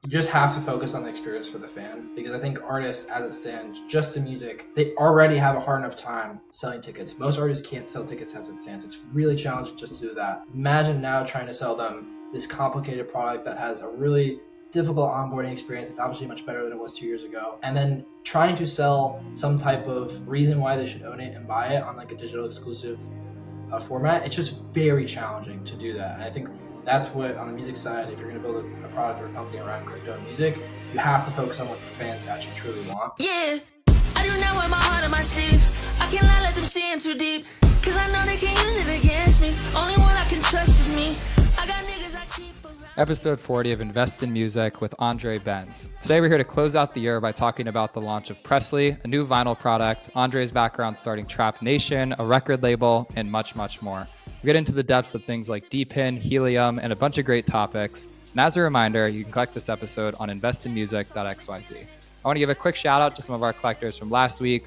You just have to focus on the experience for the fan, because I think artists, as it stands, just in music, they already have a hard enough time selling tickets. Most artists can't sell tickets as it stands. It's really challenging just to do that. Imagine now trying to sell them this complicated product that has a really difficult onboarding experience. It's obviously much better than it was 2 years ago. And then trying to sell some type of reason why they should own it and buy it on like a digital exclusive format. It's just very challenging to do that. And I think that's what, on the music side, if you're going to build a product or a company around crypto and music, you have to focus on what the fans actually truly want. Yeah, I do not wear my heart on my sleeve. I cannot let them see in too deep, cause I know they can use it against me. Only one I can trust is me. I got niggas I keep around. Episode 40 of Invest in Music with Andre Benz. Today we're here to close out the year by talking about the launch of Pressly, a new vinyl product, Andre's background starting Trap Nation, a record label, and much, much more. We get into the depths of things like DePIN, helium, and a bunch of great topics. And as a reminder, you can collect this episode on investinmusic.xyz. I want to give a quick shout out to some of our collectors from last week: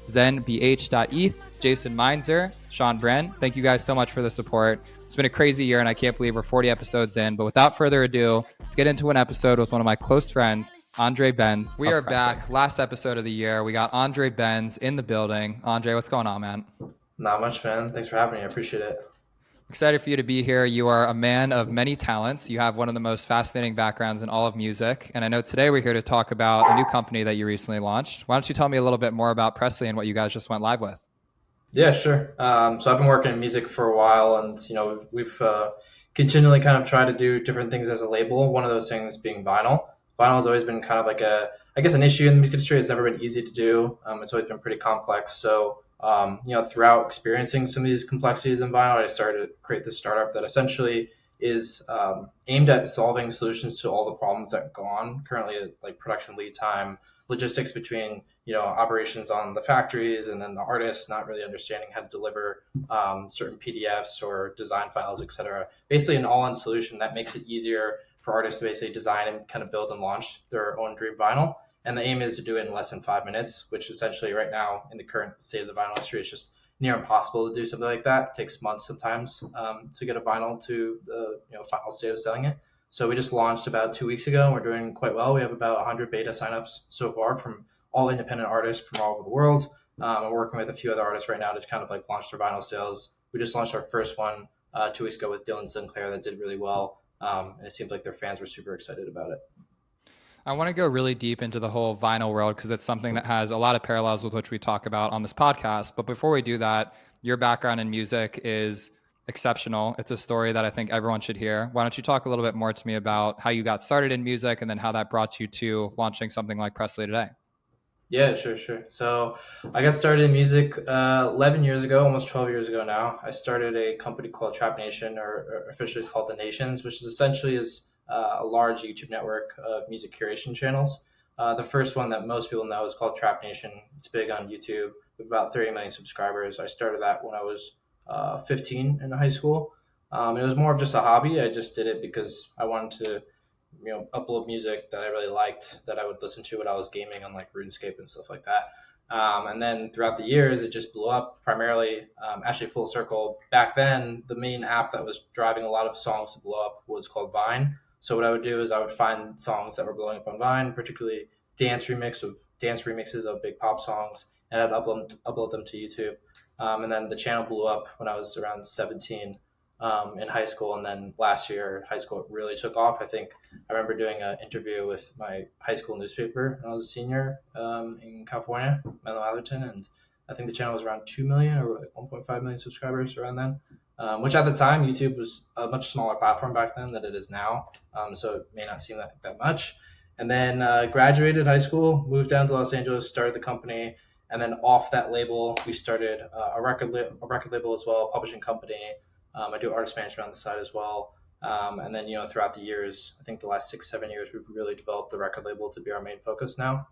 ZenBH.eth, Jason Meinzer, Sean Bren. Thank you guys so much for the support. It's been a crazy year, and I can't believe we're 40 episodes in. But without further ado, let's get into an episode with one of my close friends, Andre Benz. We are back. Last episode of the year. We got Andre Benz in the building. Andre, what's going on, man? Not much, man. Thanks for having me. I appreciate it. Excited for you to be here. You are a man of many talents. You have one of the most fascinating backgrounds in all of music. And I know today we're here to talk about a new company that you recently launched. Why don't you tell me a little bit more about Pressly and what you guys just went live with? Yeah, sure. So I've been working in music for a while, and we've continually kind of tried to do different things as a label. One of those things being vinyl. Vinyl has always been kind of like an issue in the music industry. It's never been easy to do. It's always been pretty complex. So throughout experiencing some of these complexities in vinyl, I started to create this startup that essentially is aimed at solving solutions to all the problems that go on currently, like production lead time, logistics between operations on the factories, and then the artists not really understanding how to deliver certain PDFs or design files, etc. Basically, an all-in solution that makes it easier for artists to basically design and kind of build and launch their own dream vinyl. And the aim is to do it in less than 5 minutes, which essentially right now in the current state of the vinyl industry is just near impossible to do something like that. It takes months sometimes to get a vinyl to the final state of selling it. So we just launched about 2 weeks ago, and we're doing quite well. We have about 100 beta signups so far from all independent artists from all over the world. I'm working with a few other artists right now to kind of like launch their vinyl sales. We just launched our first one 2 weeks ago with Dylan Sinclair that did really well. And it seems like their fans were super excited about it. I want to go really deep into the whole vinyl world because it's something that has a lot of parallels with which we talk about on this podcast. But before we do that, your background in music is exceptional. It's a story that I think everyone should hear. Why don't you talk a little bit more to me about how you got started in music and then how that brought you to launching something like Pressly today? Yeah, sure. So I got started in music 11 years ago, almost 12 years ago now. I started a company called Trap Nation, or officially it's called The Nations, which is essentially a large YouTube network of music curation channels. The first one that most people know is called Trap Nation. It's big on YouTube with about 30 million subscribers. I started that when I was 15 in high school. It was more of just a hobby. I just did it because I wanted to upload music that I really liked, that I would listen to when I was gaming on like RuneScape and stuff like that. And then throughout the years, it just blew up primarily, actually full circle. Back then, the main app that was driving a lot of songs to blow up was called Vine. So what I would do is I would find songs that were blowing up on Vine, particularly dance remixes of big pop songs, and I'd upload them to YouTube. And then the channel blew up when I was around 17 in high school. And then last year, high school really took off. I think I remember doing an interview with my high school newspaper when I was a senior in California, Menlo Atherton, and I think the channel was around 2 million or like 1.5 million subscribers around then. Which at the time, YouTube was a much smaller platform back then than it is now. So it may not seem that much. And then graduated high school, moved down to Los Angeles, started the company. And then off that label, we started a record label as well, a publishing company. I do artist management on the side as well. And then, throughout the years, I think the last 6-7 years, we've really developed the record label to be our main focus now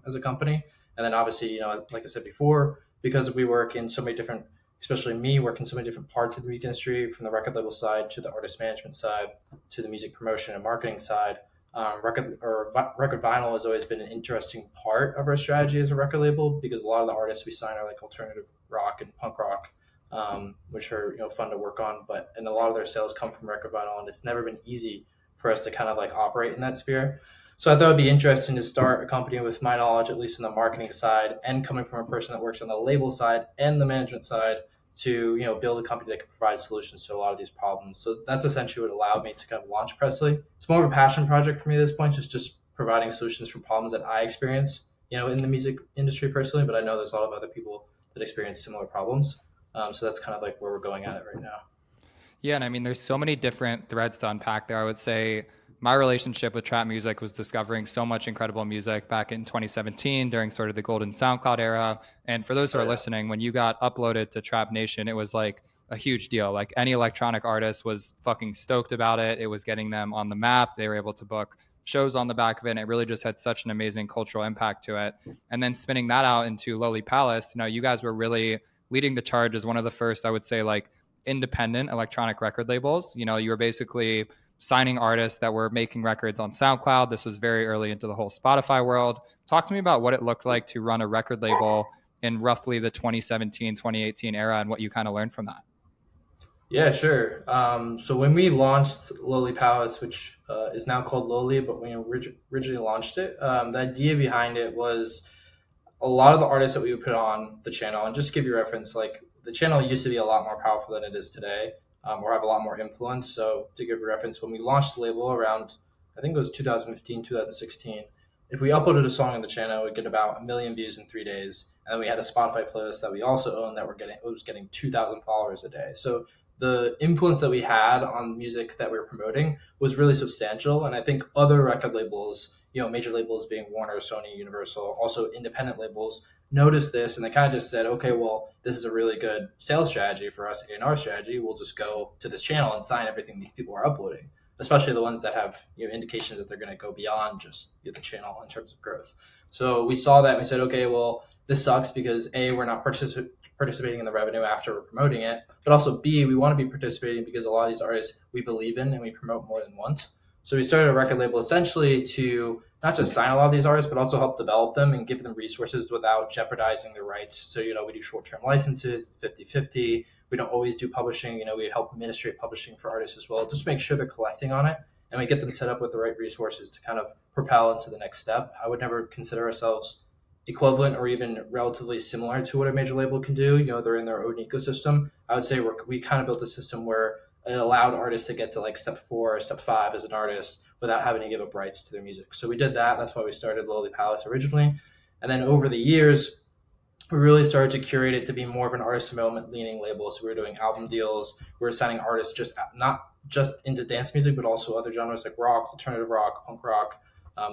as a company. And then obviously, like I said before, because we work in so many different, especially me, work in so many different parts of the music industry, from the record label side to the artist management side to the music promotion and marketing side. Record vinyl has always been an interesting part of our strategy as a record label, because a lot of the artists we sign are like alternative rock and punk rock, which are fun to work on, and a lot of their sales come from record vinyl, and it's never been easy for us to kind of like operate in that sphere. So I thought it'd be interesting to start a company with my knowledge, at least on the marketing side, and coming from a person that works on the label side and the management side, to build a company that can provide solutions to a lot of these problems. So that's essentially what allowed me to kind of launch Pressly. It's more of a passion project for me at this point, just providing solutions for problems that I experience, in the music industry personally. But I know there's a lot of other people that experience similar problems. So that's kind of like where we're going at it right now. Yeah, and I mean, there's so many different threads to unpack there. I would say my relationship with trap music was discovering so much incredible music back in 2017 during sort of the golden SoundCloud era. And for those who are listening, when you got uploaded to Trap Nation, it was like a huge deal. Like any electronic artist was fucking stoked about it. It was getting them on the map. They were able to book shows on the back of it. And it really just had such an amazing cultural impact to it. And then spinning that out into Lowly Palace, you guys were really leading the charge as one of the first, I would say, like independent electronic record labels. You were basically signing artists that were making records on SoundCloud. This was very early into the whole Spotify world. Talk to me about what it looked like to run a record label in roughly the 2017, 2018 era and what you kind of learned from that. Yeah, sure. So when we launched Lowly Palace, which is now called Lowly, but when we originally launched it, the idea behind it was a lot of the artists that we would put on the channel, and just to give you reference, like the channel used to be a lot more powerful than it is today, or have a lot more influence. So to give you reference, when we launched the label around, I think it was 2015, 2016, if we uploaded a song on the channel, we'd get about 1 million views in 3 days. And then we had a Spotify playlist that we also owned that was getting 2,000 followers a day. So the influence that we had on music that we were promoting was really substantial. And I think other record labels, major labels being Warner, Sony, Universal, also independent labels, noticed this and they kind of just said, okay, well, this is a really good sales strategy for us, A&R strategy. We'll just go to this channel and sign everything these people are uploading, especially the ones that have indications that they're going to go beyond just the channel in terms of growth. So we saw that and we said, okay, well, this sucks because A, we're not participating in the revenue after we're promoting it, but also B, we want to be participating because a lot of these artists we believe in and we promote more than once. So we started a record label essentially to not just sign a lot of these artists, but also help develop them and give them resources without jeopardizing their rights. So, we do short-term licenses, it's 50-50. We don't always do publishing. We help administrate publishing for artists as well, just make sure they're collecting on it. And we get them set up with the right resources to kind of propel into the next step. I would never consider ourselves equivalent or even relatively similar to what a major label can do. They're in their own ecosystem. I would say we kind of built a system where it allowed artists to get to like step 4 or step 5 as an artist without having to give up rights to their music. So we did that. That's why we started Lowly Palace originally. And then over the years, we really started to curate it to be more of an artist development leaning label. So we were doing album deals. We were signing artists not just into dance music, but also other genres like rock, alternative rock, punk rock,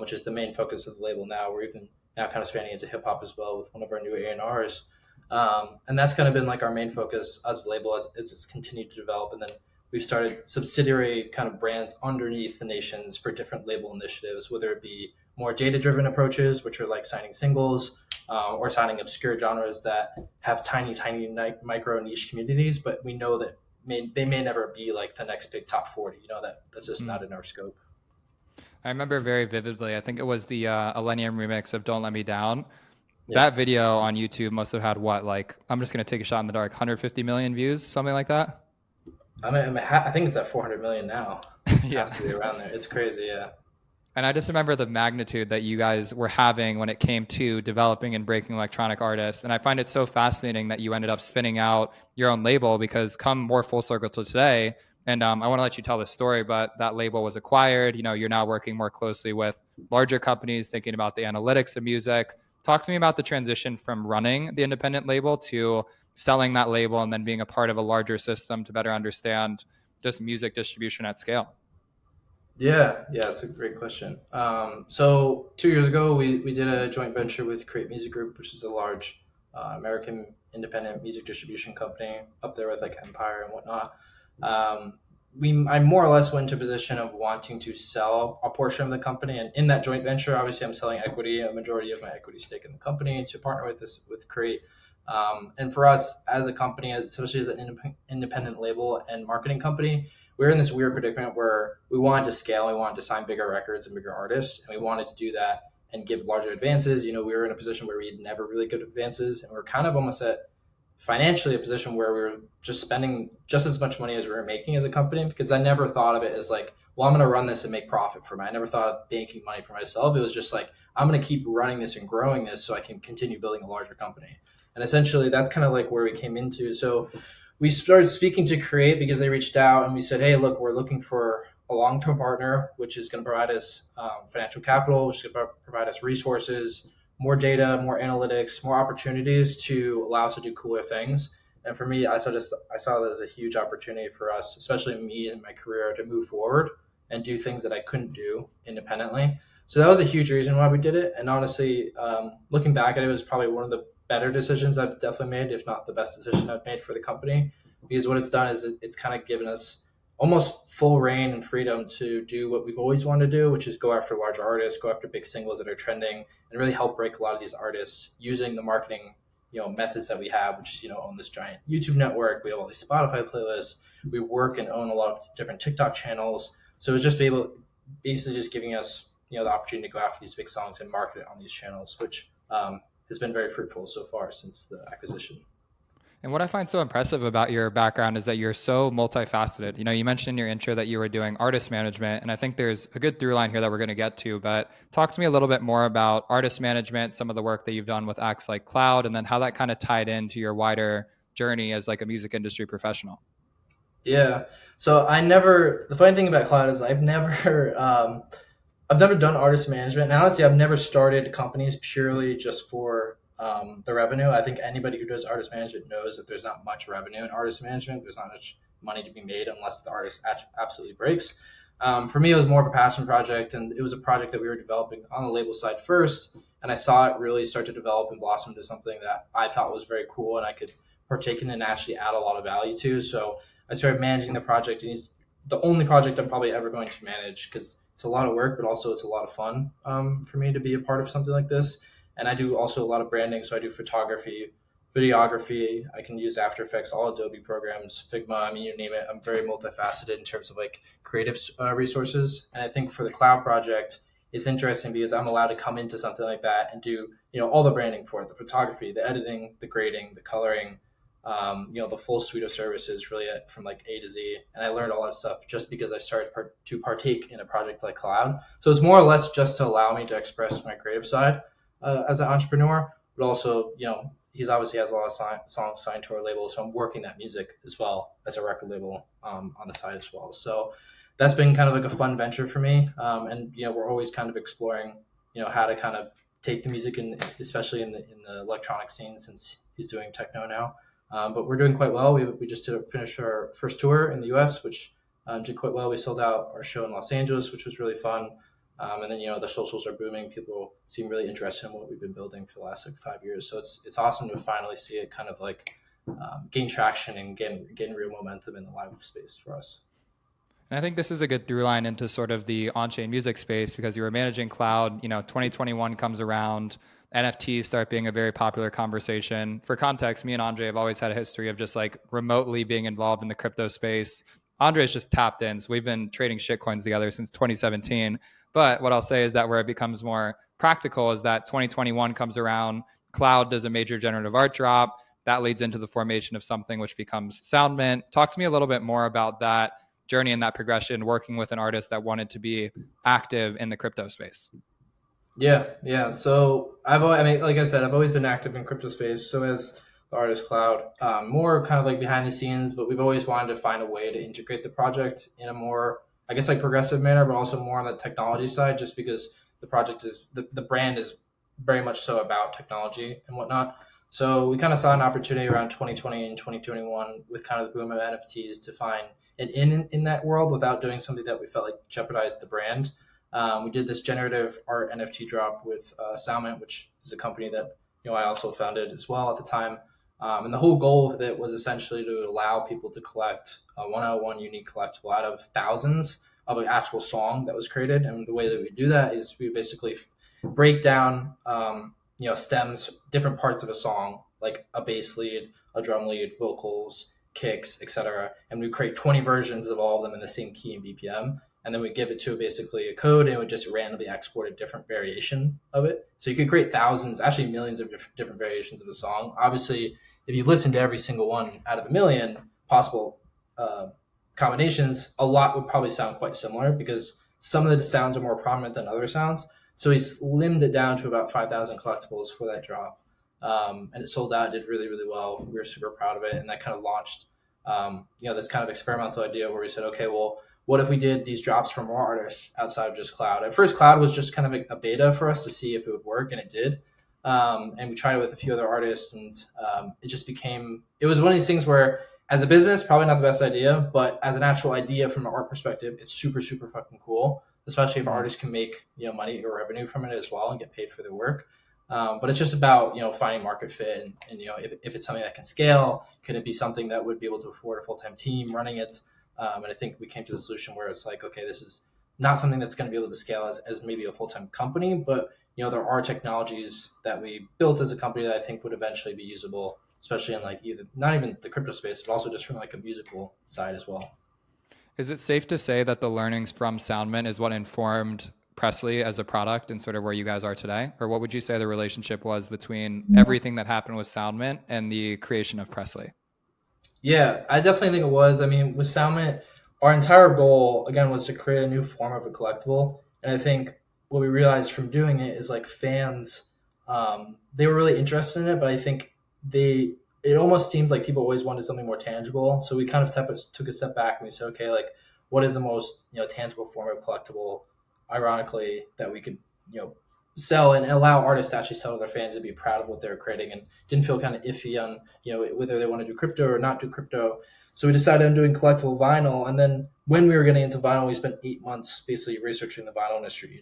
which is the main focus of the label now. We're even now kind of expanding into hip hop as well with one of our new A&Rs. And that's kind of been like our main focus as a label as it's continued to develop. And then we've started subsidiary kind of brands underneath the nations for different label initiatives, whether it be more data-driven approaches, which are like signing singles, or signing obscure genres that have tiny micro niche communities, but we know that they may never be like the next big top 40. That's just not in our scope. I remember very vividly, I think it was the Millennium remix of Don't Let Me Down. Yeah. That video on YouTube must have had I'm just going to take a shot in the dark, 150 million views, something like that? I think it's at 400 million now. Yeah. It has to be around there. It's crazy, yeah. And I just remember the magnitude that you guys were having when it came to developing and breaking electronic artists. And I find it so fascinating that you ended up spinning out your own label, because come more full circle to today, and I want to let you tell this story, but that label was acquired. You're now working more closely with larger companies, thinking about the analytics of music. Talk to me about the transition from running the independent label to selling that label and then being a part of a larger system to better understand just music distribution at scale. Yeah, it's a great question. So 2 years ago, we did a joint venture with Create Music Group, which is a large American independent music distribution company up there with like Empire and whatnot. I more or less went to a position of wanting to sell a portion of the company, and in that joint venture, obviously, I'm selling equity, a majority of my equity stake in the company, to partner with Create. And for us as a company, especially as an independent label and marketing company, we were in this weird predicament where we wanted to scale, we wanted to sign bigger records and bigger artists, and we wanted to do that and give larger advances. We were in a position where we had never really good advances, and we we're kind of almost at financially a position where we were just spending just as much money as we were making as a company, because I never thought of it as like, well, I'm going to run this and make profit from it. I never thought of banking money for myself. It was just like, I'm going to keep running this and growing this so I can continue building a larger company. And essentially that's kind of like where we came into. So we started speaking to Create because they reached out and we said, hey, look, we're looking for a long-term partner, which is going to provide us financial capital, which is going to provide us resources, more data, more analytics, more opportunities to allow us to do cooler things. And for me, I saw that as a huge opportunity for us, especially me in my career, to move forward and do things that I couldn't do independently. So that was a huge reason why we did it. And honestly, looking back at it, it was probably one of the better decisions I've definitely made, if not the best decision I've made for the company. Because what it's done is it's kind of given us almost full reign and freedom to do what we've always wanted to do, which is go after larger artists, go after big singles that are trending, and really help break a lot of these artists using the marketing methods that we have, which is own this giant YouTube network. We have all these Spotify playlists. We work and own a lot of different TikTok channels. So it's just basically just giving us the opportunity to go after these big songs and market it on these channels, which has been very fruitful so far since the acquisition. And what I find so impressive about your background is that you're so multifaceted. You mentioned in your intro that you were doing artist management, and I think there's a good through line here that we're going to get to, but talk to me a little bit more about artist management, some of the work that you've done with acts like KLOUD, and then how that kind of tied into your wider journey as like a music industry professional. Yeah. So the funny thing about KLOUD is I've never done artist management. And honestly, I've never started companies purely just for the revenue. I think anybody who does artist management knows that there's not much revenue in artist management. There's not much money to be made unless the artist absolutely breaks. For me, it was more of a passion project, and it was a project that we were developing on the label side first. And I saw it really start to develop and blossom into something that I thought was very cool and I could partake in and actually add a lot of value to. So I started managing the project, and it's the only project I'm probably ever going to manage because it's a lot of work, but also it's a lot of fun for me to be a part of something like this. And I do also a lot of branding. So I do photography, videography. I can use After Effects, all Adobe programs, Figma. I mean, you name it. I'm very multifaceted in terms of like creative resources. And I think for the KLOUD project, it's interesting because I'm allowed to come into something like that and do, all the branding for it, the photography, the editing, the grading, the coloring, the full suite of services really from like A to Z. And I learned all that stuff just because I started to partake in a project like KLOUD. So it's more or less just to allow me to express my creative side as an entrepreneur, but also, he's obviously has a lot of songs signed to our label. So I'm working that music as well as a record label on the side as well. So that's been kind of like a fun venture for me. And, we're always kind of exploring, how to kind of take the music and especially in the electronic scene since he's doing techno now. But we're doing quite well. We just finished our first tour in the US, which did quite well. We sold out our show in Los Angeles, which was really fun. And then, the socials are booming. People seem really interested in what we've been building for the last 5 years. So it's awesome to finally see it kind of like gain traction and gain real momentum in the live space for us. And I think this is a good through line into sort of the on-chain music space because you were managing KLOUD, 2021 comes around, NFTs start being a very popular conversation. For context, me and Andre have always had a history of just like remotely being involved in the crypto space. Andre's just tapped in. So we've been trading shitcoins together since 2017. But what I'll say is that where it becomes more practical is that 2021 comes around, KLOUD does a major generative art drop. That leads into the formation of something which becomes SoundMint. Talk to me a little bit more about that journey and that progression, working with an artist that wanted to be active in the crypto space. Yeah. So like I said, I've always been active in crypto space. So as the artist KLOUD, more kind of like behind the scenes, but we've always wanted to find a way to integrate the project in a more, I guess, like progressive manner, but also more on the technology side, just because the project is the brand is very much so about technology and whatnot. So we kind of saw an opportunity around 2020 and 2021 with kind of the boom of NFTs to find an in that world without doing something that we felt like jeopardized the brand. We did this generative art NFT drop with SoundMint, which is a company that I also founded as well at the time. And the whole goal of it was essentially to allow people to collect a 101 unique collectible out of thousands of an actual song that was created. And the way that we do that is we basically break down, stems, different parts of a song, like a bass lead, a drum lead, vocals, kicks, etc. And we create 20 versions of all of them in the same key and BPM. And then we give it to basically a code and it would just randomly export a different variation of it. So you could create thousands, actually millions of different variations of a song. Obviously, if you listen to every single one out of a million possible combinations, a lot would probably sound quite similar because some of the sounds are more prominent than other sounds. So we slimmed it down to about 5,000 collectibles for that drop. And it sold out, did really, really well. We were super proud of it. And that kind of launched, this kind of experimental idea where we said, okay, well, what if we did these drops for more artists outside of just KLOUD? At first, KLOUD was just kind of a beta for us to see if it would work, and it did. And we tried it with a few other artists, and it was one of these things where, as a business, probably not the best idea, but as an actual idea from an art perspective, it's super, super fucking cool, especially if artists can make money or revenue from it as well and get paid for their work. But it's just about finding market fit, and if it's something that can scale, can it be something that would be able to afford a full-time team running it? And I think we came to the solution where it's like, okay, this is not something that's going to be able to scale as maybe a full-time company, but there are technologies that we built as a company that I think would eventually be usable, especially in like either not even the crypto space, but also just from like a musical side as well. Is it safe to say that the learnings from SoundMint is what informed Pressly as a product and sort of where you guys are today? Or what would you say the relationship was between everything that happened with SoundMint and the creation of Pressly? Yeah, I definitely think it was. I mean, with SoundMint, our entire goal, again, was to create a new form of a collectible. And I think what we realized from doing it is like fans, they were really interested in it, but I think it almost seemed like people always wanted something more tangible. So we kind of took a step back and we said, okay, like what is the most tangible form of collectible, ironically, that we could sell and allow artists to actually sell to their fans and be proud of what they're creating, and didn't feel kind of iffy on whether they want to do crypto or not do crypto. So we decided on doing collectible vinyl, and then when we were getting into vinyl, we spent 8 months basically researching the vinyl industry.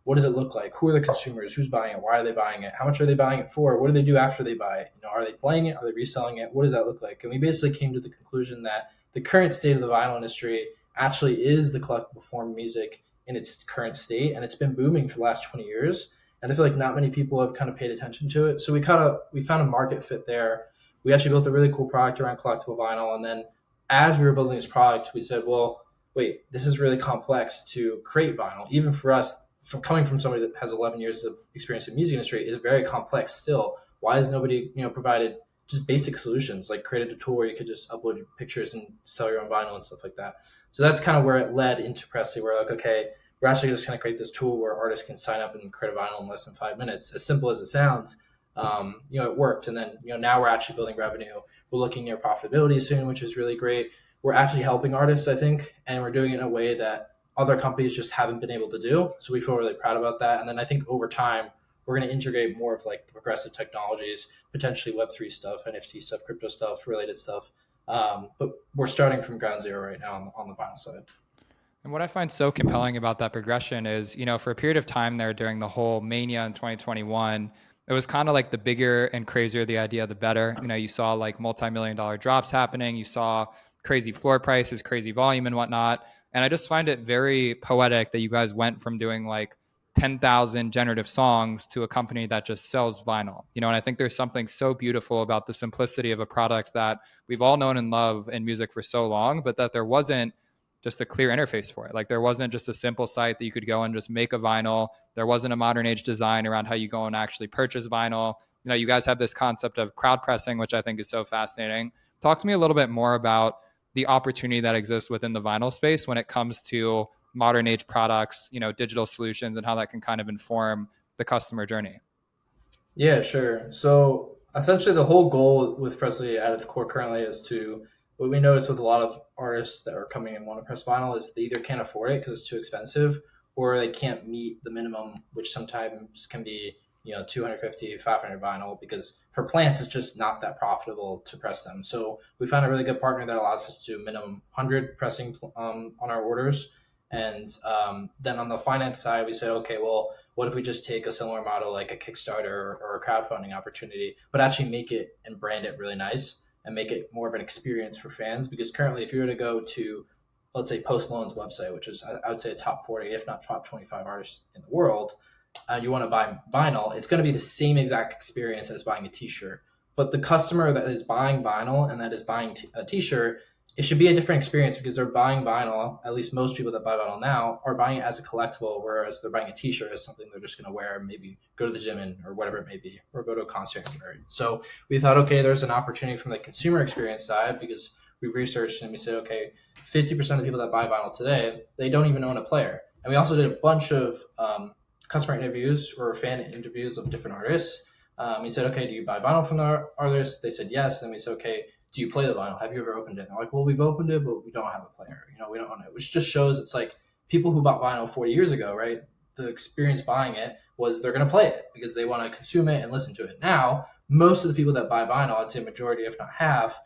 What does it look like? Who are the consumers? Who's buying it? Why are they buying it? How much are they buying it for? What do they do after they buy it? Are they playing it? Are they reselling it? What does that look like? And we basically came to the conclusion that the current state of the vinyl industry actually is the collectible form of music in its current state, and it's been booming for the last 20 years. And I feel like not many people have kind of paid attention to it. So we found a market fit there. We actually built a really cool product around collectible vinyl. And then as we were building this product, we said, well, wait, this is really complex to create vinyl. Even for us, coming from somebody that has 11 years of experience in the music industry, is very complex still. Why has nobody provided just basic solutions, like created a tool where you could just upload your pictures and sell your own vinyl and stuff like that? So that's kind of where it led into Pressly. We're like, okay, we're actually just going to create this tool where artists can sign up and create a vinyl in less than 5 minutes. As simple as it sounds, it worked. And then, now we're actually building revenue. We're looking near profitability soon, which is really great. We're actually helping artists, I think, and we're doing it in a way that other companies just haven't been able to do. So we feel really proud about that. And then I think over time, we're going to integrate more of like the progressive technologies, potentially Web3 stuff, NFT stuff, crypto stuff, related stuff. But we're starting from ground zero right now on the vinyl side. And what I find so compelling about that progression is, for a period of time there during the whole mania in 2021, it was kind of like the bigger and crazier the idea, the better. You saw like multi-million-dollar drops happening. You saw crazy floor prices, crazy volume and whatnot. And I just find it very poetic that you guys went from doing like 10,000 generative songs to a company that just sells vinyl. And I think there's something so beautiful about the simplicity of a product that we've all known and love in music for so long, but that there wasn't just a clear interface for it. Like there wasn't just a simple site that you could go and just make a vinyl. There wasn't a modern age design around how you go and actually purchase vinyl. You guys have this concept of crowd pressing, which I think is so fascinating. Talk to me a little bit more about the opportunity that exists within the vinyl space when it comes to modern age products, digital solutions, and how that can kind of inform the customer journey. Yeah, sure. So essentially the whole goal with Pressly at its core currently is to, what we notice with a lot of artists that are coming and want to press vinyl is they either can't afford it because it's too expensive, or they can't meet the minimum, which sometimes can be 250, 500 vinyl, because for plants, it's just not that profitable to press them. So we found a really good partner that allows us to do minimum 100 pressing on our orders. And then on the finance side, we said, okay, well, what if we just take a similar model like a Kickstarter or a crowdfunding opportunity, but actually make it and brand it really nice and make it more of an experience for fans? Because currently, if you were to go to, let's say, Post Malone's website, which is, I would say, a top 40, if not top 25 artists in the world, and you want to buy vinyl, it's going to be the same exact experience as buying a t-shirt. But the customer that is buying vinyl and that is buying a t-shirt, it should be a different experience because they're buying vinyl. At least most people that buy vinyl now are buying it as a collectible, whereas they're buying a t-shirt as something they're just going to wear and maybe go to the gym in or whatever it may be, or go to a concert and wear it. So we thought, okay, there's an opportunity from the consumer experience side because we researched and we said, okay, 50% of the people that buy vinyl today, they don't even own a player. And we also did a bunch of customer interviews or fan interviews of different artists. We said, okay, do you buy vinyl from the artists? They said yes. Then we said, okay, do you play the vinyl? Have you ever opened it? And they're like, well, we've opened it, but we don't have a player. We don't own it, which just shows it's like people who bought vinyl 40 years ago, right? The experience buying it was they're going to play it because they want to consume it and listen to it. Now, most of the people that buy vinyl, I'd say majority, if not half,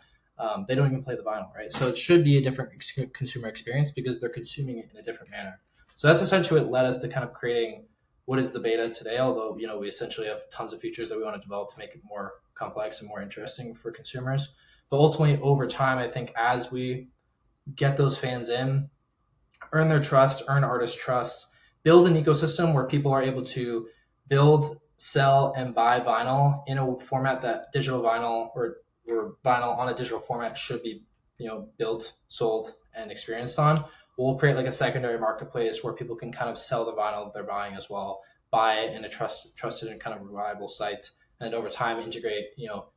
they don't even play the vinyl, right? So it should be a different consumer experience because they're consuming it in a different manner. So that's essentially what led us to kind of creating what is the beta today, although, we essentially have tons of features that we want to develop to make it more complex and more interesting for consumers. But ultimately, over time, I think as we get those fans in, earn their trust, earn artist trust, build an ecosystem where people are able to build, sell, and buy vinyl in a format that digital vinyl or vinyl on a digital format should be, built, sold, and experienced on. We'll create like a secondary marketplace where people can kind of sell the vinyl that they're buying as well, buy it in a trusted and kind of reliable site, and over time integrate,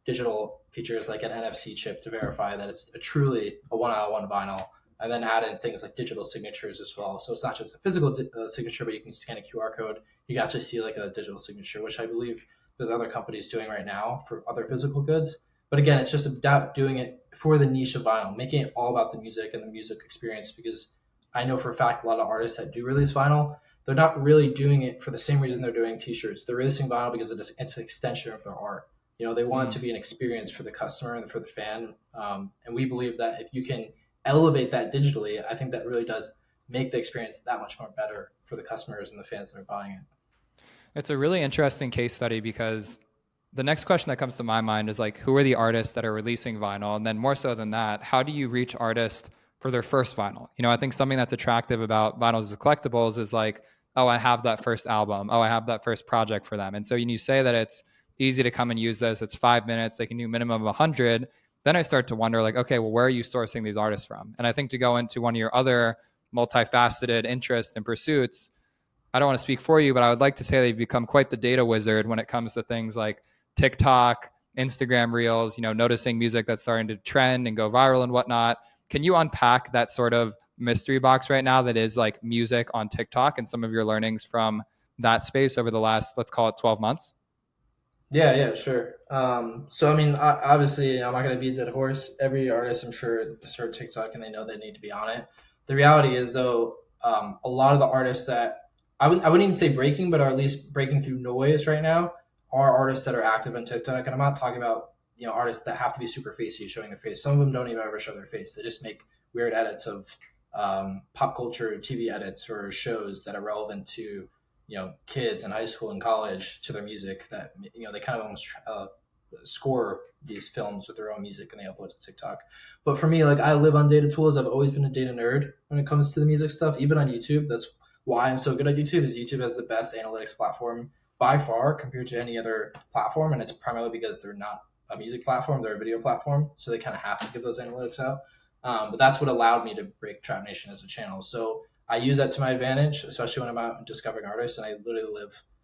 digital features like an NFC chip to verify that it's truly a one-on-one vinyl, and then add in things like digital signatures as well. So it's not just a physical signature, but you can scan a QR code. You can actually see like a digital signature, which I believe there's other companies doing right now for other physical goods. But again, it's just about doing it for the niche of vinyl, making it all about the music and the music experience, because I know for a fact a lot of artists that do release vinyl, they're not really doing it for the same reason they're doing t-shirts. They're releasing vinyl because it's an extension of their art. They want it to be an experience for the customer and for the fan. And we believe that if you can elevate that digitally, I think that really does make the experience that much more better for the customers and the fans that are buying it. It's a really interesting case study because the next question that comes to my mind is like, who are the artists that are releasing vinyl? And then more so than that, how do you reach artists for their first vinyl? I think something that's attractive about vinyls as collectibles is like, oh, I have that first album. Oh, I have that first project for them. And so when you say that it's easy to come and use this, it's 5 minutes, they can do minimum of 100, then I start to wonder like, okay, well, where are you sourcing these artists from? And I think to go into one of your other multifaceted interests and pursuits, I don't want to speak for you, but I would like to say that you've become quite the data wizard when it comes to things like TikTok, Instagram Reels, noticing music that's starting to trend and go viral and whatnot. Can you unpack that sort of mystery box right now that is like music on TikTok and some of your learnings from that space over the last, let's call it 12 months? Yeah, sure. So, I mean, obviously, I'm not going to beat that horse. Every artist, I'm sure, has heard TikTok and they know they need to be on it. The reality is, though, a lot of the artists that I wouldn't even say breaking, but are at least breaking through noise right now are artists that are active on TikTok. And I'm not talking about, artists that have to be super facey, showing their face. Some of them don't even ever show their face. They just make weird edits of pop culture TV edits or shows that are relevant to kids in high school and college to their music that they kind of almost score these films with their own music and they upload to TikTok. But for me, like, I live on data tools. I've always been a data nerd when it comes to the music stuff, even on YouTube. That's why I'm so good at YouTube, is YouTube has the best analytics platform by far compared to any other platform, and it's primarily because they're not a music platform, they're a video platform, so they kind of have to give those analytics out. But that's what allowed me to break Trap Nation as a channel. So I use that to my advantage, especially when I'm out discovering artists. And I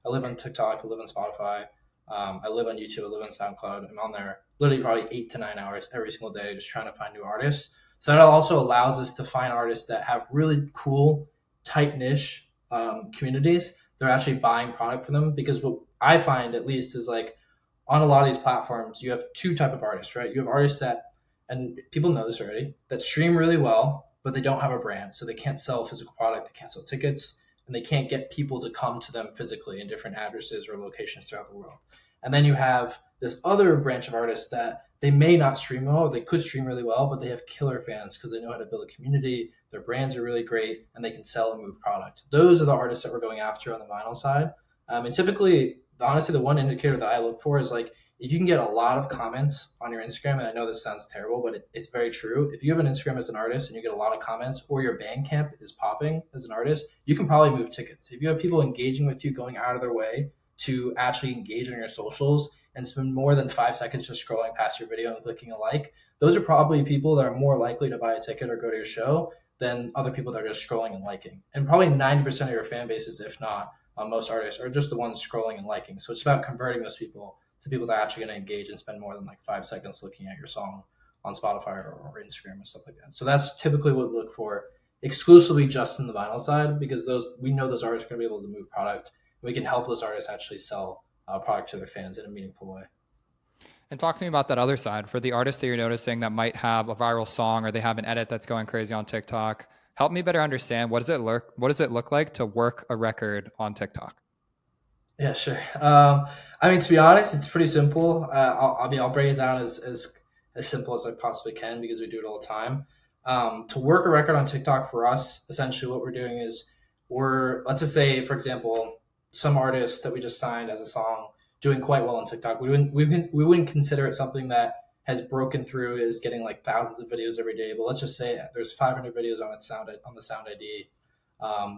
live on TikTok, I live on Spotify, I live on YouTube, I live on SoundCloud. I'm on there literally probably 8 to 9 hours every single day, just trying to find new artists. So that also allows us to find artists that have really cool, tight niche communities. They're actually buying product for them, because what I find at least is like on a lot of these platforms, you have two type of artists, right? You have artists that, and people know this already, that stream really well, but they don't have a brand. So they can't sell physical product, they can't sell tickets, and they can't get people to come to them physically in different addresses or locations throughout the world. And then you have this other branch of artists that they may not stream well, or they could stream really well, but they have killer fans because they know how to build a community, their brands are really great, and they can sell and move product. Those are the artists that we're going after on the vinyl side. And typically, honestly, the one indicator that I look for is like, if you can get a lot of comments on your Instagram, and I know this sounds terrible, but it's very true. If you have an Instagram as an artist and you get a lot of comments, or your Bandcamp is popping as an artist, you can probably move tickets. If you have people engaging with you, going out of their way to actually engage on your socials and spend more than 5 seconds just scrolling past your video and clicking a like, those are probably people that are more likely to buy a ticket or go to your show than other people that are just scrolling and liking. And probably 90% of your fan bases, if not most artists, are just the ones scrolling and liking. So it's about converting those people to people that are actually going to engage and spend more than like 5 seconds looking at your song on Spotify or Instagram and stuff like that. So that's typically what we look for exclusively just in the vinyl side, because those we know those artists are going to be able to move product. We can help those artists actually sell product to their fans in a meaningful way. And talk to me about that other side for the artists that you're noticing that might have a viral song or they have an edit that's going crazy on TikTok. Help me better understand what does it look like to work a record on TikTok? Yeah, sure. I mean, to be honest, it's pretty simple. I'll break it down as simple as I possibly can because we do it all the time. To work a record on TikTok for us, essentially what we're doing is let's just say, for example, some artist that we just signed as a song doing quite well on TikTok. We wouldn't consider it something that has broken through, is getting like thousands of videos every day. But let's just say there's 500 videos on the Sound ID.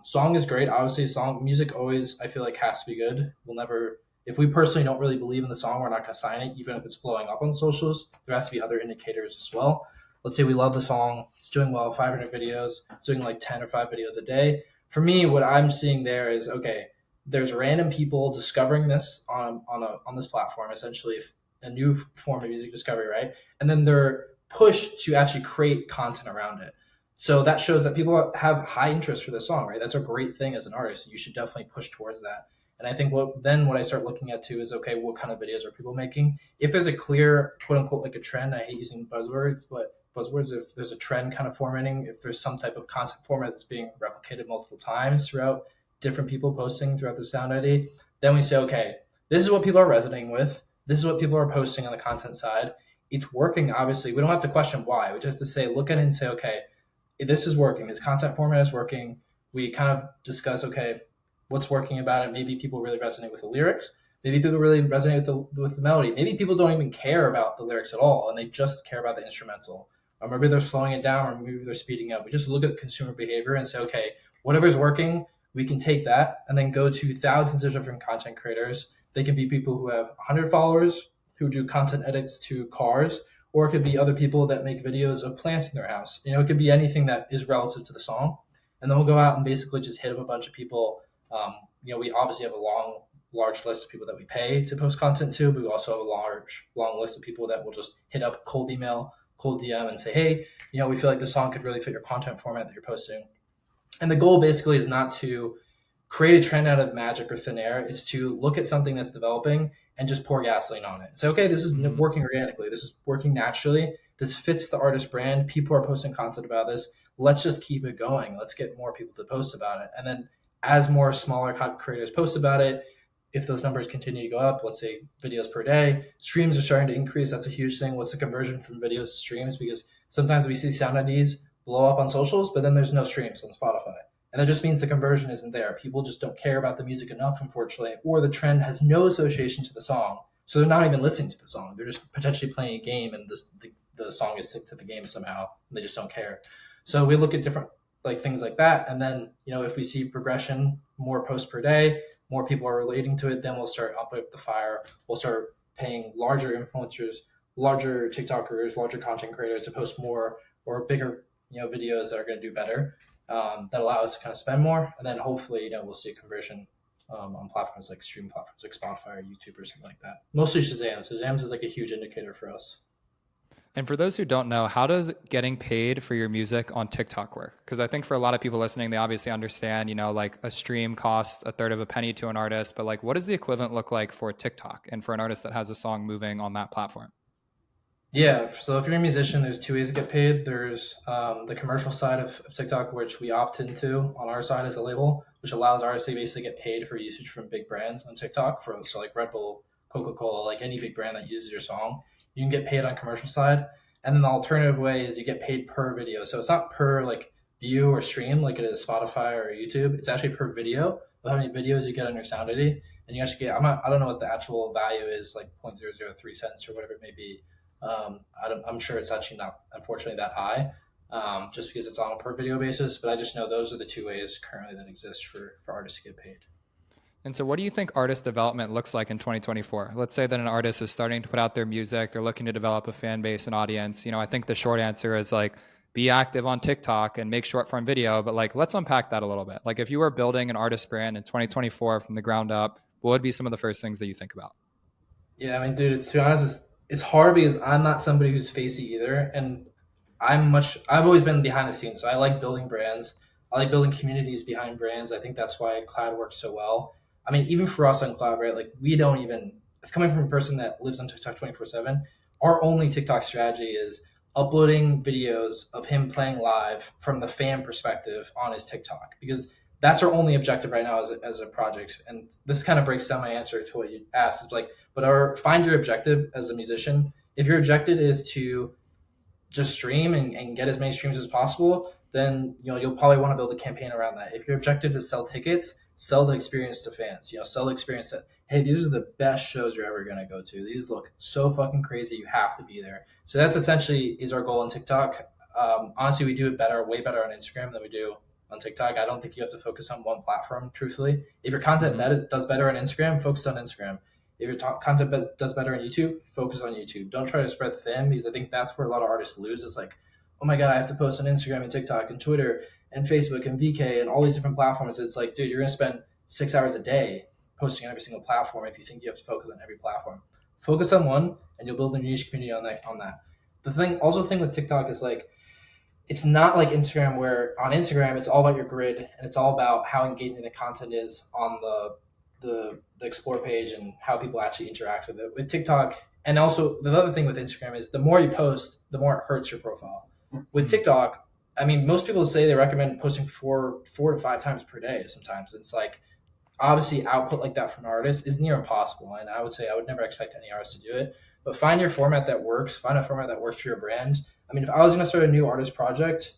Song is great. Obviously, music always, I feel like, has to be good. If we personally don't really believe in the song, we're not going to sign it, even if it's blowing up on socials. There has to be other indicators as well. Let's say we love the song, it's doing well, 500 videos, it's doing like 10 or 5 videos a day. For me, what I'm seeing there is, okay, there's random people discovering this on this platform, essentially a new form of music discovery, right? And then they're pushed to actually create content around it. So that shows that people have high interest for this song, right? That's a great thing as an artist. You should definitely push towards that. And I think what I start looking at too is, okay, what kind of videos are people making? If there's a clear, quote unquote, like a trend, I hate using buzzwords, if there's a trend kind of formatting, if there's some type of content format that's being replicated multiple times throughout different people posting throughout the Sound ID, then we say, okay, this is what people are resonating with. This is what people are posting on the content side. It's working, obviously. We don't have to question why. We just have to say, look at it and say, okay, this is working. This content format is working. We kind of discuss, okay, what's working about it. Maybe people really resonate with the lyrics. Maybe people really resonate with the melody. Maybe people don't even care about the lyrics at all, and they just care about the instrumental. Or maybe they're slowing it down, or maybe they're speeding up. We just look at consumer behavior and say, okay, whatever's working, we can take that and then go to thousands of different content creators. They can be people who have 100 followers who do content edits to cars, or it could be other people that make videos of plants in their house. It could be anything that is relative to the song. And then we'll go out and basically just hit up a bunch of people. We obviously have a large list of people that we pay to post content to, but we also have a long list of people that will just hit up cold email, cold DM and say, hey, we feel like the song could really fit your content format that you're posting. And the goal basically is not to create a trend out of magic or thin air. It's to look at something that's developing and just pour gasoline on it. Say, okay, this is working organically. This is working naturally. This fits the artist brand. People are posting content about this. Let's just keep it going. Let's get more people to post about it. And then as more smaller content creators post about it, if those numbers continue to go up, let's say videos per day, streams are starting to increase. That's a huge thing. What's the conversion from videos to streams? Because sometimes we see Sound IDs blow up on socials, but then there's no streams on Spotify. And that just means the conversion isn't there. People just don't care about the music enough, unfortunately, or the trend has no association to the song. So they're not even listening to the song. They're just potentially playing a game, and the song is sick to the game somehow. They just don't care. So we look at different things like that. And then, if we see progression, more posts per day, more people are relating to it, then we'll start up the fire. We'll start paying larger influencers, larger TikTokers, larger content creators to post more or bigger videos that are going to do better, that allow us to kind of spend more. And then hopefully, we'll see a conversion on platforms like streaming platforms like Spotify or YouTube or something like that. Mostly Shazam. Shazam is like a huge indicator for us. And for those who don't know, how does getting paid for your music on TikTok work? Because I think for a lot of people listening, they obviously understand, like a stream costs a third of a penny to an artist, but what does the equivalent look like for TikTok and for an artist that has a song moving on that platform? Yeah, so if you're a musician, there's two ways to get paid. There's the commercial side of TikTok, which we opt into on our side as a label, which allows artists to basically get paid for usage from big brands on TikTok. So like Red Bull, Coca-Cola, like any big brand that uses your song, you can get paid on commercial side. And then the alternative way is you get paid per video. So it's not per view or stream like it is Spotify or YouTube. It's actually per video of how many videos you get on your Sound ID. And you actually get, I don't know what the actual value is, like 0.003 cents or whatever it may be. I'm sure it's actually not, unfortunately, that high, just because it's on a per video basis. But I just know those are the two ways currently that exist for artists to get paid. And so what do you think artist development looks like in 2024? Let's say that an artist is starting to put out their music. They're looking to develop a fan base and audience. I think the short answer is be active on TikTok and make short form video. But let's unpack that a little bit. If you were building an artist brand in 2024 from the ground up, what would be some of the first things that you think about? Yeah, I mean, dude, to be honest, it's hard because I'm not somebody who's facey either, and I've always been behind the scenes, so I like building brands. I like building communities behind brands. I think that's why Cloud works so well. I mean, even for us on Cloud, right? Like we don't even. It's coming from a person that lives on TikTok 24/7. Our only TikTok strategy is uploading videos of him playing live from the fan perspective on his TikTok because that's our only objective right now as a project. And this kind of breaks down my answer to what you asked. It's like, but find your objective as a musician. If your objective is to just stream and get as many streams as possible, then you'll probably want to build a campaign around that. If your objective is sell tickets, sell the experience to fans. Sell the experience that, hey, these are the best shows you're ever gonna go to. These look so fucking crazy. You have to be there. So that's essentially is our goal on TikTok. Honestly, we do it better, way better on Instagram than we do on TikTok. I don't think you have to focus on one platform. Truthfully, if your content does better on Instagram, focus on Instagram. If your content does better on YouTube, focus on YouTube. Don't try to spread thin because I think that's where a lot of artists lose. It's like, oh my God, I have to post on Instagram and TikTok and Twitter and Facebook and VK and all these different platforms. It's like, dude, you're going to spend 6 hours a day posting on every single platform if you think you have to focus on every platform. Focus on one and you'll build a niche community on that. The thing with TikTok is like, it's not like Instagram where on Instagram, it's all about your grid and it's all about how engaging the content is on the explore page and how people actually interact with it. With TikTok, and also the other thing with Instagram is the more you post, the more it hurts your profile. With TikTok, I mean, most people say they recommend posting four to 5 times per day. Sometimes it's like, obviously output like that from an artist is near impossible. And I would say I would never expect any artist to do it, but find your format that works, find a format that works for your brand. I mean, if I was going to start a new artist project,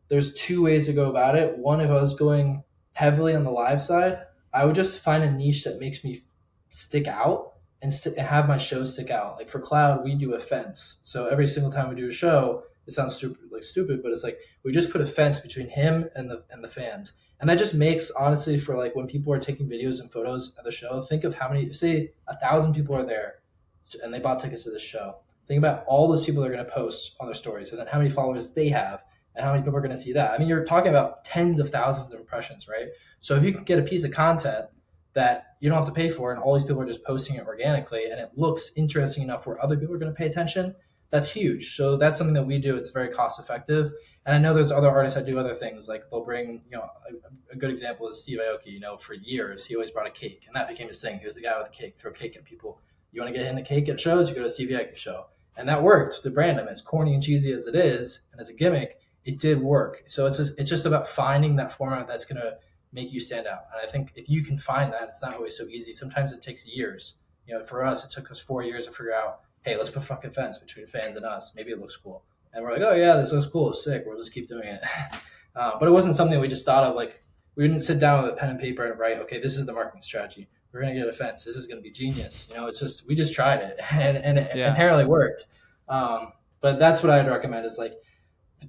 there's 2 ways to go about it. One, if I was going heavily on the live side, I would just find a niche that makes me stick out and have my show stick out. Like for Cloud, we do a fence. So every single time we do a show, it sounds stupid, but it's like we just put a fence between him and the fans. And that just makes, honestly, for like when people are taking videos and photos of the show, think of how many, say 1,000 people are there and they bought tickets to the show. Think about all those people that are going to post on their stories and then how many followers they have and how many people are going to see that. I mean, you're talking about tens of thousands of impressions, right? So if you can get a piece of content that you don't have to pay for and all these people are just posting it organically and it looks interesting enough where other people are going to pay attention, that's huge. So that's something that we do. It's very cost effective. And I know there's other artists that do other things. Like they'll bring, a good example is Steve Aoki. For years, he always brought a cake and that became his thing. He was the guy with the cake, throw cake at people. You want to get him the cake at shows, you go to a Steve Aoki show. And that worked to brand him. As corny and cheesy as it is, and as a gimmick, it did work. So it's just about finding that format that's going to make you stand out. And I think if you can find that, it's not always so easy. Sometimes it takes years. For us, it took us 4 years to figure out, hey, let's put fucking fence between fans and us. Maybe it looks cool. And we're like, oh yeah, this looks cool. It's sick. We'll just keep doing it. But it wasn't something we just thought of. Like we didn't sit down with a pen and paper and write, okay, this is the marketing strategy. We're going to get a fence. This is going to be genius. We just tried it and it inherently worked. But that's what I'd recommend is like,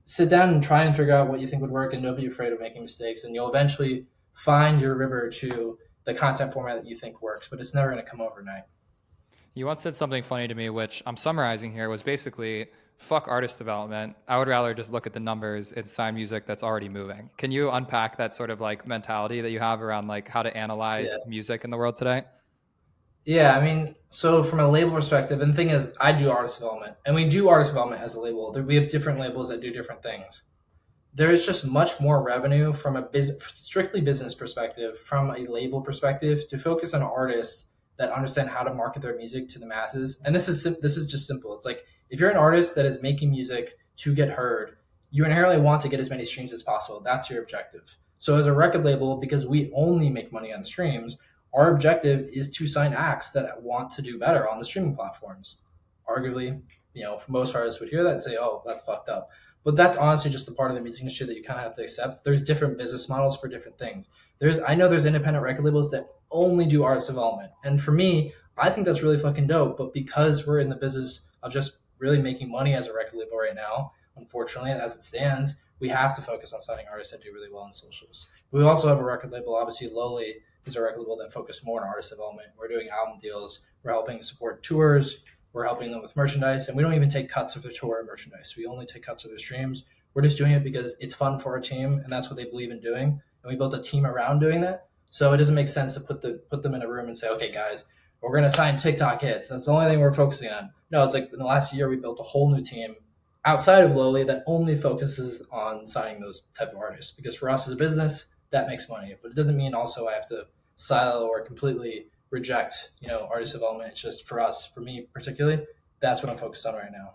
sit down and try and figure out what you think would work and don't be afraid of making mistakes. And you'll eventually find your river to the content format that you think works, but it's never going to come overnight. You once said something funny to me, which I'm summarizing here, was basically, fuck artist development. I would rather just look at the numbers and sign music that's already moving. Can you unpack that sort of like mentality that you have around like how to analyze music in the world today? Yeah, I mean, so from a label perspective, and the thing is, I do artist development, and we do artist development as a label. We have different labels that do different things. There is just much more revenue from a strictly business perspective, from a label perspective, to focus on artists that understand how to market their music to the masses. And this is just simple. It's like if you're an artist that is making music to get heard, you inherently want to get as many streams as possible. That's your objective. So as a record label, because we only make money on streams, our objective is to sign acts that want to do better on the streaming platforms. Arguably, most artists would hear that and say, oh, that's fucked up. But that's honestly just the part of the music industry that you kind of have to accept. There's different business models for different things. I know there's independent record labels that only do artist development. And for me, I think that's really fucking dope. But because we're in the business of just really making money as a record label right now, unfortunately, as it stands, we have to focus on signing artists that do really well on socials. We also have a record label, obviously Lowly is a record label that focus more on artist development. We're doing album deals. We're helping support tours. We're helping them with merchandise. And we don't even take cuts of their tour merchandise. We only take cuts of their streams. We're just doing it because it's fun for our team and that's what they believe in doing. And we built a team around doing that. So it doesn't make sense to put them in a room and say, okay, guys, we're going to sign TikTok hits. That's the only thing we're focusing on. No, it's like in the last year, we built a whole new team outside of Lowly that only focuses on signing those type of artists. Because for us as a business, that makes money. But it doesn't mean also I have to silo or completely reject, artist development. It's just for us, for me particularly, that's what I'm focused on right now.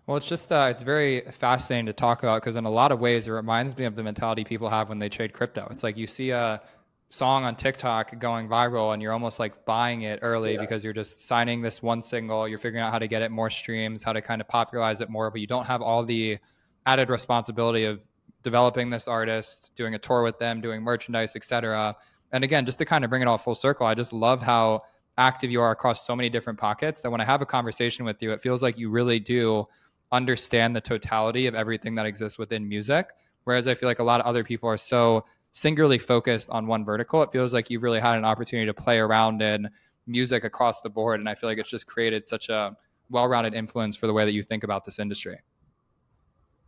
Well, it's just it's very fascinating to talk about because in a lot of ways it reminds me of the mentality people have when they trade crypto. It's like you see a song on TikTok going viral and you're almost like buying it early because you're just signing this one single, you're figuring out how to get it more streams, how to kind of popularize it more, but you don't have all the added responsibility of developing this artist, doing a tour with them, doing merchandise, etc. And again, just to kind of bring it all full circle, I just love how active you are across so many different pockets that when I have a conversation with you, it feels like you really do understand the totality of everything that exists within music. Whereas I feel like a lot of other people are so singularly focused on one vertical. It feels like you've really had an opportunity to play around in music across the board. And I feel like it's just created such a well-rounded influence for the way that you think about this industry.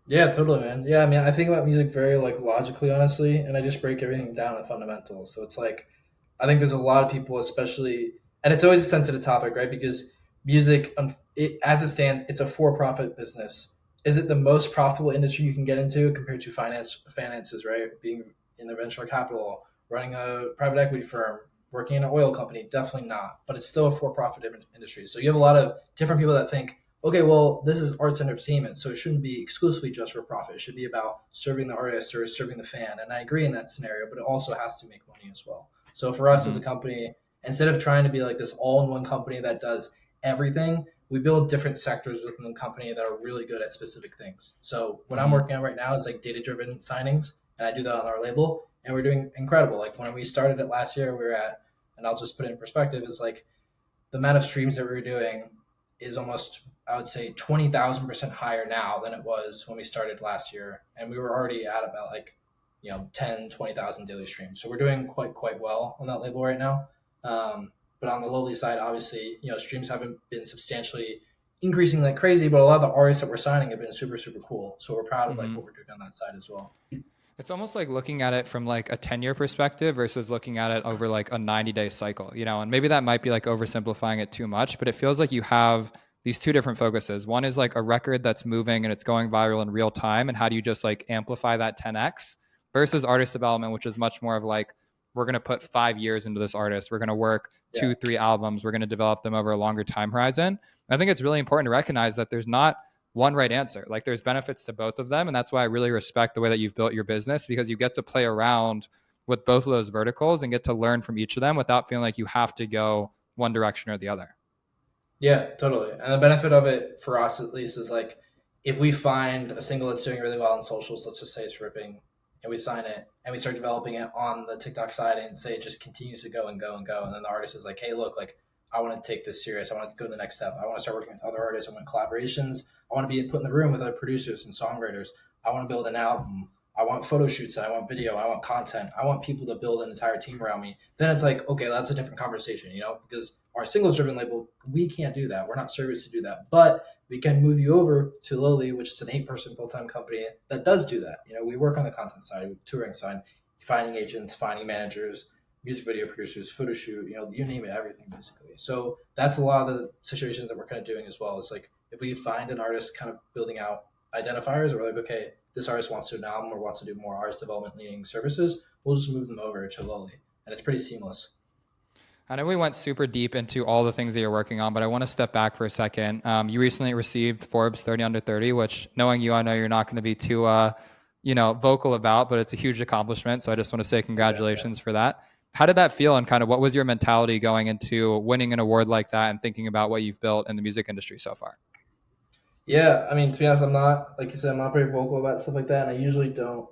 Yeah, totally, man. Yeah, I mean, I think about music very like logically, honestly, and I just break everything down to fundamentals. So it's like, I think there's a lot of people, especially, and it's always a sensitive topic, right? Because music, as it stands, it's a for-profit business. Is it the most profitable industry you can get into compared to finances, right? Being in the venture capital, running a private equity firm, working in an oil company, definitely not. But it's still a for-profit industry. So you have a lot of different people that think, okay, well, this is arts and entertainment, so it shouldn't be exclusively just for profit. It should be about serving the artist or serving the fan. And I agree in that scenario, but it also has to make money as well. So for us as a company, instead of trying to be like this all-in-one company that does everything, we build different sectors within the company that are really good at specific things. So what I'm working on right now is like data-driven signings, and I do that on our label, and we're doing incredible. Like when we started it last year, we were at, and I'll just put it in perspective, is like the amount of streams that we were doing is almost, I would say, 20,000% higher now than it was when we started last year. And we were already at about like, 10, 20,000 daily streams. So we're doing quite well on that label right now. But on the lowly side, obviously, streams haven't been substantially increasing like crazy, but a lot of the artists that we're signing have been super, super cool. So we're proud of like what we're doing on that side as well. It's almost like looking at it from like a 10-year perspective versus looking at it over like a 90-day cycle, and maybe that might be like oversimplifying it too much, but it feels like you have these two different focuses. One is like a record that's moving and it's going viral in real time. And how do you just like amplify that 10X versus artist development, which is much more of like, we're going to put 5 years into this artist. We're going to work 2-3 albums. We're going to develop them over a longer time horizon. I think it's really important to recognize that there's not one right answer. Like there's benefits to both of them. And that's why I really respect the way that you've built your business, because you get to play around with both of those verticals and get to learn from each of them without feeling like you have to go one direction or the other. Yeah, totally. And the benefit of it for us at least is like, if we find a single that's doing really well on socials, let's just say it's ripping, and we sign it and we start developing it on the TikTok side and say it just continues to go and go and go. And then the artist is like, hey, look, like I want to take this serious. I want to go to the next step. I want to start working with other artists. I want collaborations. I want to be put in the room with other producers and songwriters. I want to build an album. I want photo shoots. I want video. I want content. I want people to build an entire team around me. Then it's like, okay, that's a different conversation, because our singles driven label, we can't do that. We're not serviced to do that, but we can move you over to Lowly, which is an 8-person full-time company that does do that. We work on the content side, touring side, finding agents, finding managers, music video producers, photo shoot, you name it, everything basically. So that's a lot of the situations that we're kind of doing as well. It's like, if we find an artist kind of building out identifiers, we're like, okay, this artist wants to do an album or wants to do more artist development leading services, we'll just move them over to Lowly. And it's pretty seamless. I know we went super deep into all the things that you're working on, but I want to step back for a second. You recently received Forbes 30 Under 30, which, knowing you, I know you're not going to be too, vocal about, but it's a huge accomplishment. So I just want to say congratulations for that. How did that feel, and kind of what was your mentality going into winning an award like that and thinking about what you've built in the music industry so far? Yeah, I mean, to be honest, I'm not, like you said, I'm not very vocal about stuff like that. And I usually don't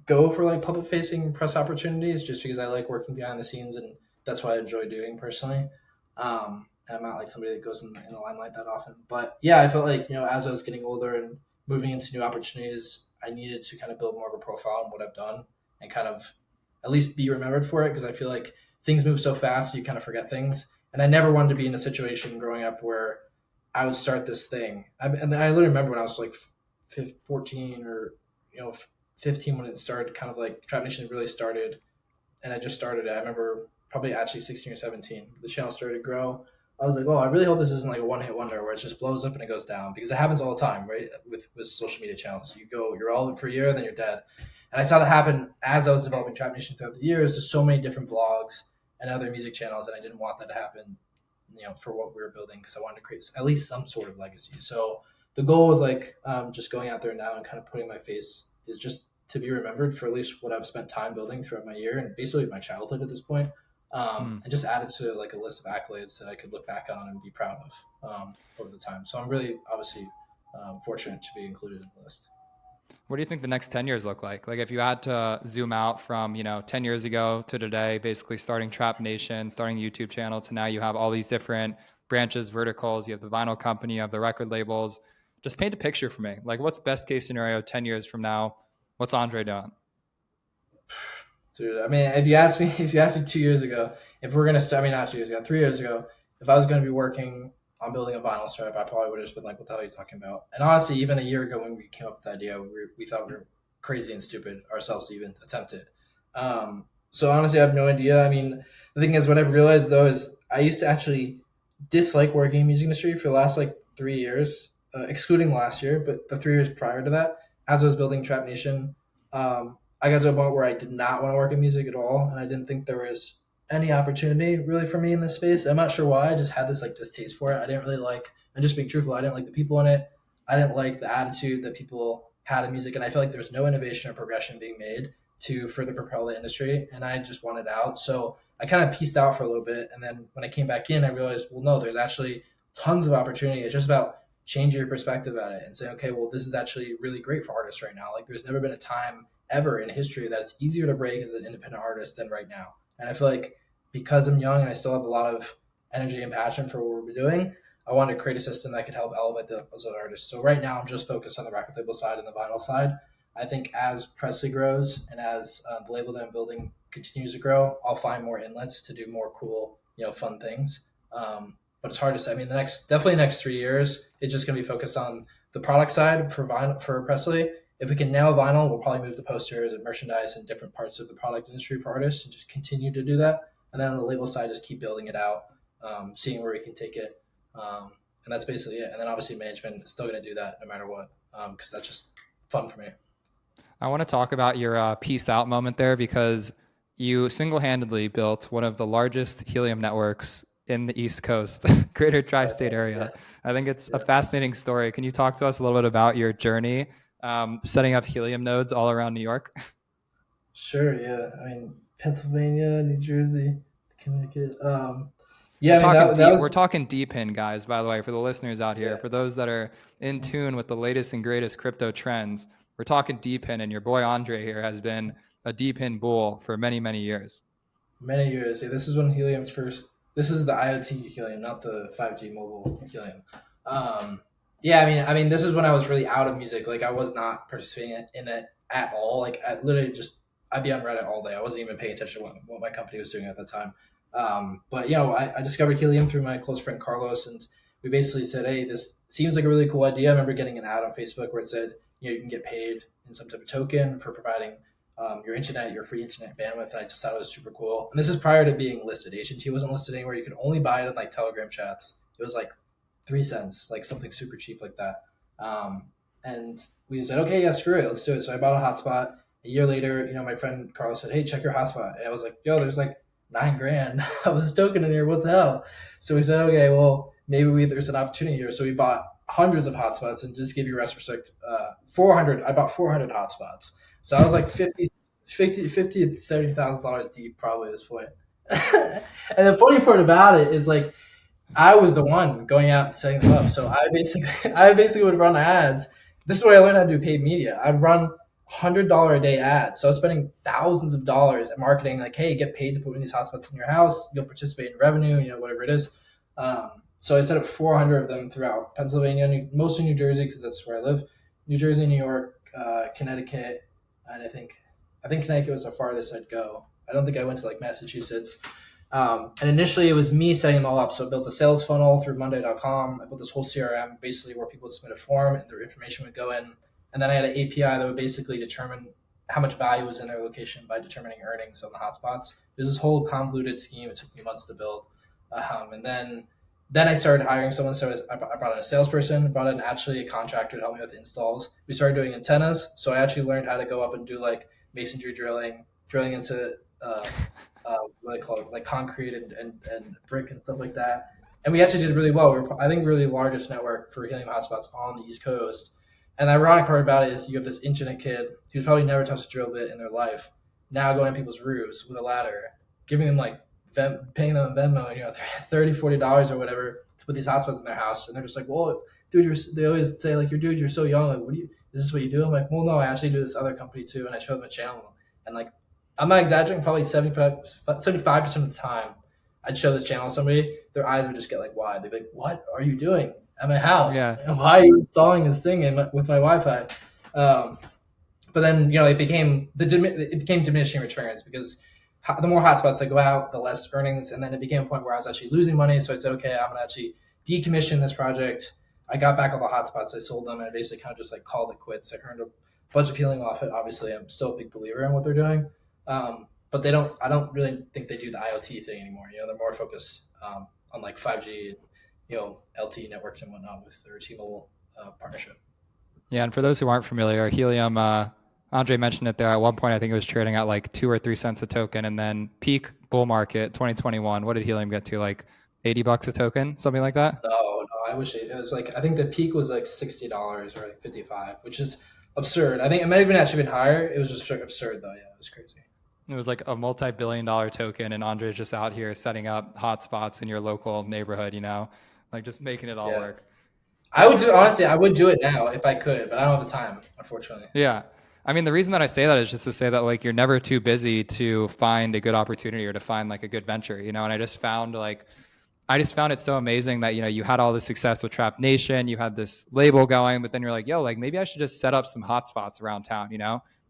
go for like public facing press opportunities just because I like working behind the scenes, and that's what I enjoy doing personally. And I'm not like somebody that goes in the limelight that often. But yeah, I felt like, as I was getting older and moving into new opportunities, I needed to kind of build more of a profile on what I've done and kind of at least be remembered for it, because I feel like things move so fast, you kind of forget things. And I never wanted to be in a situation growing up where I would start this thing. And I literally remember when I was like 14 or 15 when it started, kind of like Trap Nation really started, and I just started it. I remember probably actually 16 or 17. The channel started to grow. I was like, oh, I really hope this isn't like a one-hit wonder where it just blows up and it goes down, because it happens all the time, right? With social media channels, you're relevant for a year, then you're dead. And I saw that happen as I was developing Trap Nation throughout the years to so many different blogs and other music channels, and I didn't want that to happen, for what we were building, because I wanted to create at least some sort of legacy. So the goal with just going out there now and kind of putting my face is just to be remembered for at least what I've spent time building throughout my year and basically my childhood at this point, and just add it to like a list of accolades that I could look back on and be proud of over the time. So I'm really obviously fortunate to be included in the list. What do you think the next 10 years look like? Like if you had to zoom out from, 10 years ago to today, basically starting Trap Nation, starting the YouTube channel, to now you have all these different branches, verticals, you have the vinyl company, you have the record labels. Just paint a picture for me. Like what's best case scenario 10 years from now? What's Andre doing? Dude, I mean, if you asked me 2 years ago, if we're going to start, I mean, not 2 years ago, 3 years ago, if I was going to be working on building a vinyl startup, I probably would have just been like, what the hell are you talking about? And honestly, even a year ago when we came up with the idea, we thought we were crazy and stupid ourselves to even attempt it. So honestly, I have no idea. I mean, the thing is, what I've realized though is I used to actually dislike working in the music industry for the last 3 years, excluding last year, but the 3 years prior to that, as I was building Trap Nation, I got to a point where I did not want to work in music at all, and I didn't think there was any opportunity really for me in this space. I'm not sure why. I just had this distaste for it. I didn't really like, and just being truthful, I didn't like the people in it. I didn't like the attitude that people had in music, and I feel like there's no innovation or progression being made to further propel the industry, and I just wanted out. So I kind of pieced out for a little bit, and then when I came back in, I realized, well, no, there's actually tons of opportunity. It's just about changing your perspective at it and say, okay, well, this is actually really great for artists right now. Like there's never been a time ever in history that it's easier to break as an independent artist than right now. And I feel like because I'm young and I still have a lot of energy and passion for what we're doing, I wanted to create a system that could help elevate those other artists. So right now I'm just focused on the record label side and the vinyl side. I think as Pressly grows and as the label that I'm building continues to grow, I'll find more inlets to do more cool, fun things. But it's hard to say. I mean, definitely next 3 years, it's just going to be focused on the product side for Pressly. If we can nail vinyl, we'll probably move to posters and merchandise and different parts of the product industry for artists and just continue to do that. And then on the label side, just keep building it out, seeing where we can take it. And that's basically it. And then obviously management is still going to do that no matter what, because that's just fun for me. I want to talk about your peace out moment there, because you single-handedly built one of the largest helium networks in the East Coast, greater tri-state area. I think it's a fascinating story. Can you talk to us a little bit about your journey setting up helium nodes all around New York? Sure, yeah. I mean, Pennsylvania, New Jersey, Connecticut. We're talking DePIN, guys, by the way, for the listeners out here. Yeah. For those that are in tune with the latest and greatest crypto trends, we're talking DePIN, and your boy Andre here has been a DePIN bull for many, many years. Many years. Yeah, this is when helium's first. This is the IoT helium, not the 5G mobile helium. I mean, this is when I was really out of music. Like, I was not participating in it at all. Like, I'd be on Reddit all day. I wasn't even paying attention to what my company was doing at the time. I discovered helium through my close friend Carlos, and we basically said, hey, this seems like a really cool idea. I remember getting an ad on Facebook where it said, you can get paid in some type of token for providing your free internet bandwidth. And I just thought it was super cool. And this is prior to being listed. AT&T wasn't listed anywhere. You could only buy it in Telegram chats. It was 3 cents, something super cheap like that. And we said, okay, yeah, screw it, let's do it. So I bought a hotspot. A year later, my friend Carl said, hey, check your hotspot. And I was like, yo, there's $9,000 of this token in here. What the hell? So we said, okay, well, maybe there's an opportunity here. So we bought hundreds of hotspots, and just to give you respect, 400. I bought 400 hotspots. So I was $50,000 to $70,000 deep probably at this point. And the funny part about it is I was the one going out and setting them up. So I basically would run ads. This is where I learned how to do paid media. I'd run $100 a day ads. So I was spending thousands of dollars at marketing, hey, get paid to put in these hotspots in your house. You'll participate in revenue, whatever it is. So I set up 400 of them throughout Pennsylvania, mostly New Jersey, because that's where I live. New Jersey, New York, Connecticut, and I think Connecticut was the farthest I'd go. I don't think I went to Massachusetts. And initially it was me setting them all up. So I built a sales funnel through Monday.com. I built this whole CRM basically where people would submit a form and their information would go in. And then I had an API that would basically determine how much value was in their location by determining earnings on the hotspots. There's this whole convoluted scheme. It took me months to build, and then I started hiring someone. So I brought in a salesperson, brought in actually a contractor to help me with installs. We started doing antennas, so I actually learned how to go up and do like masonry drilling into what they call it, like concrete and brick and stuff like that. And we actually did really well. I think we're the largest network for helium hotspots on the East Coast. And the ironic part about it is you have this internet kid who's probably never touched a drill bit in their life, now going on people's roofs with a ladder, giving them like paying them Venmo, $30, $40 or whatever to put these hotspots in their house. And they're just like, well, dude, they always say like, you're so young. Like, is this what you do? I'm like, well, no, I actually do this other company too. And I show them a channel. And like, I'm not exaggerating, probably 75% of the time I'd show this channel to somebody, their eyes would just get like wide. They'd be like, what are you doing at my house? Yeah. And why are you installing this thing with my Wi-Fi? But then, it became diminishing returns because the more hotspots I go out, the less earnings. And then it became a point where I was actually losing money. So I said, okay, I'm going to actually decommission this project. I got back all the hotspots. I sold them and I basically kind of just like called it quits. I earned a bunch of helium off it. Obviously, I'm still a big believer in what they're doing. But I don't really think they do the IoT thing anymore. They're more focused on like 5G, LTE networks and whatnot with their T-Mobile partnership. Yeah, and for those who aren't familiar, helium, Andre mentioned it there. At one point, I think it was trading at like 2 or 3 cents a token, and then peak bull market 2021. What did helium get to? Like $80 a token, something like that? No, I wish it was like, I think the peak was like $60 or like 55, which is absurd. I think it might have even actually been higher. It was just absurd though. Yeah, it was crazy. It was like a multi-billion-dollar token, and Andre's just out here setting up hotspots in your local neighborhood, like just making it all work. I would do it now if I could, but I don't have the time, unfortunately. Yeah. I mean, the reason that I say that is just to say that like you're never too busy to find a good opportunity or to find like a good venture, and I just found it so amazing that, you had all the success with Trap Nation, you had this label going, but then you're like, yo, like maybe I should just set up some hotspots around town,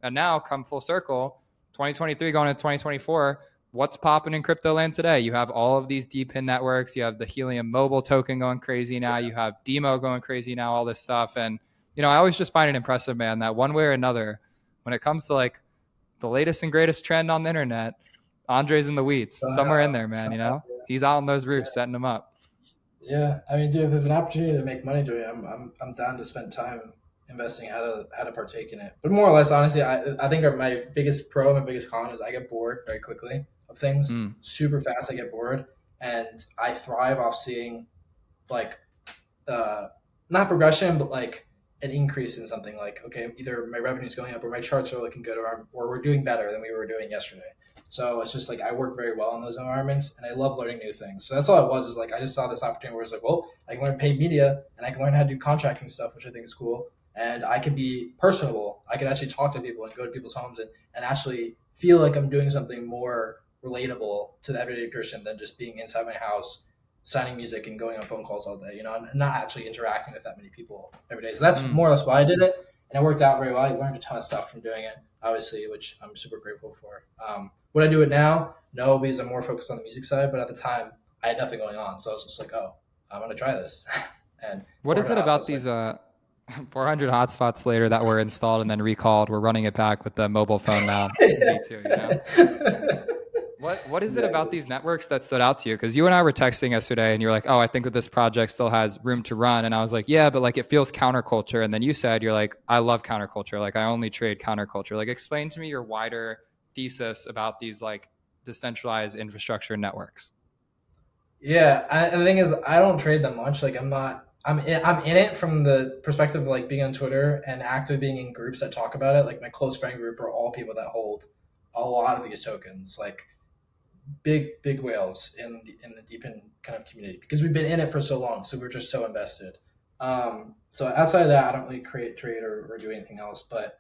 And now come full circle, 2023 going into 2024, what's popping in crypto land today? You have all of these DePIN networks. You have the Helium mobile token going crazy now. You have Demo going crazy now, all this stuff. And, I always just find it impressive, man, that one way or another, when it comes to like the latest and greatest trend on the internet, Andre's in the weeds, somewhere in there, man, He's out on those roofs setting them up. Yeah. I mean, dude, if there's an opportunity to make money doing it, I'm down to spend time investing how to partake in it. But more or less, honestly, I think my biggest pro and my biggest con is I get bored very quickly of things. Super fast I get bored, and I thrive off seeing like not progression, but like an increase in something. Like, okay, either my revenue's going up or my charts are looking good, or we're doing better than we were doing yesterday. So it's just like I work very well in those environments, and I love learning new things. So that's all it was, is like I just saw this opportunity where it's like, well, I can learn paid media and I can learn how to do contracting stuff, which I think is cool. And I could be personable. I could actually talk to people and go to people's homes and actually feel like I'm doing something more relatable to the everyday person than just being inside my house, signing music and going on phone calls all day, and not actually interacting with that many people every day. So that's more or less why I did it. And it worked out very well. I learned a ton of stuff from doing it, obviously, which I'm super grateful for. Would I do it now? No, because I'm more focused on the music side. But at the time, I had nothing going on. So I was just like, oh, I'm going to try this. And what is it about these 400 hotspots later that were installed and then recalled? We're running it back with the mobile phone now. What is it about these networks that stood out to you? Because you and I were texting yesterday and you're like, oh, I think that this project still has room to run. And I was like, yeah, but like it feels counterculture. And then you said, you're like, I love counterculture. Like I only trade counterculture. Like explain to me your wider thesis about these like decentralized infrastructure networks. Yeah. And the thing is, I don't trade them much. Like I'm in it from the perspective of like being on Twitter and actively being in groups that talk about it. Like my close friend group are all people that hold a lot of these tokens, like big whales in the DePIN kind of community, because we've been in it for so long. So we're just so invested. So outside of that, I don't really trade or do anything else. But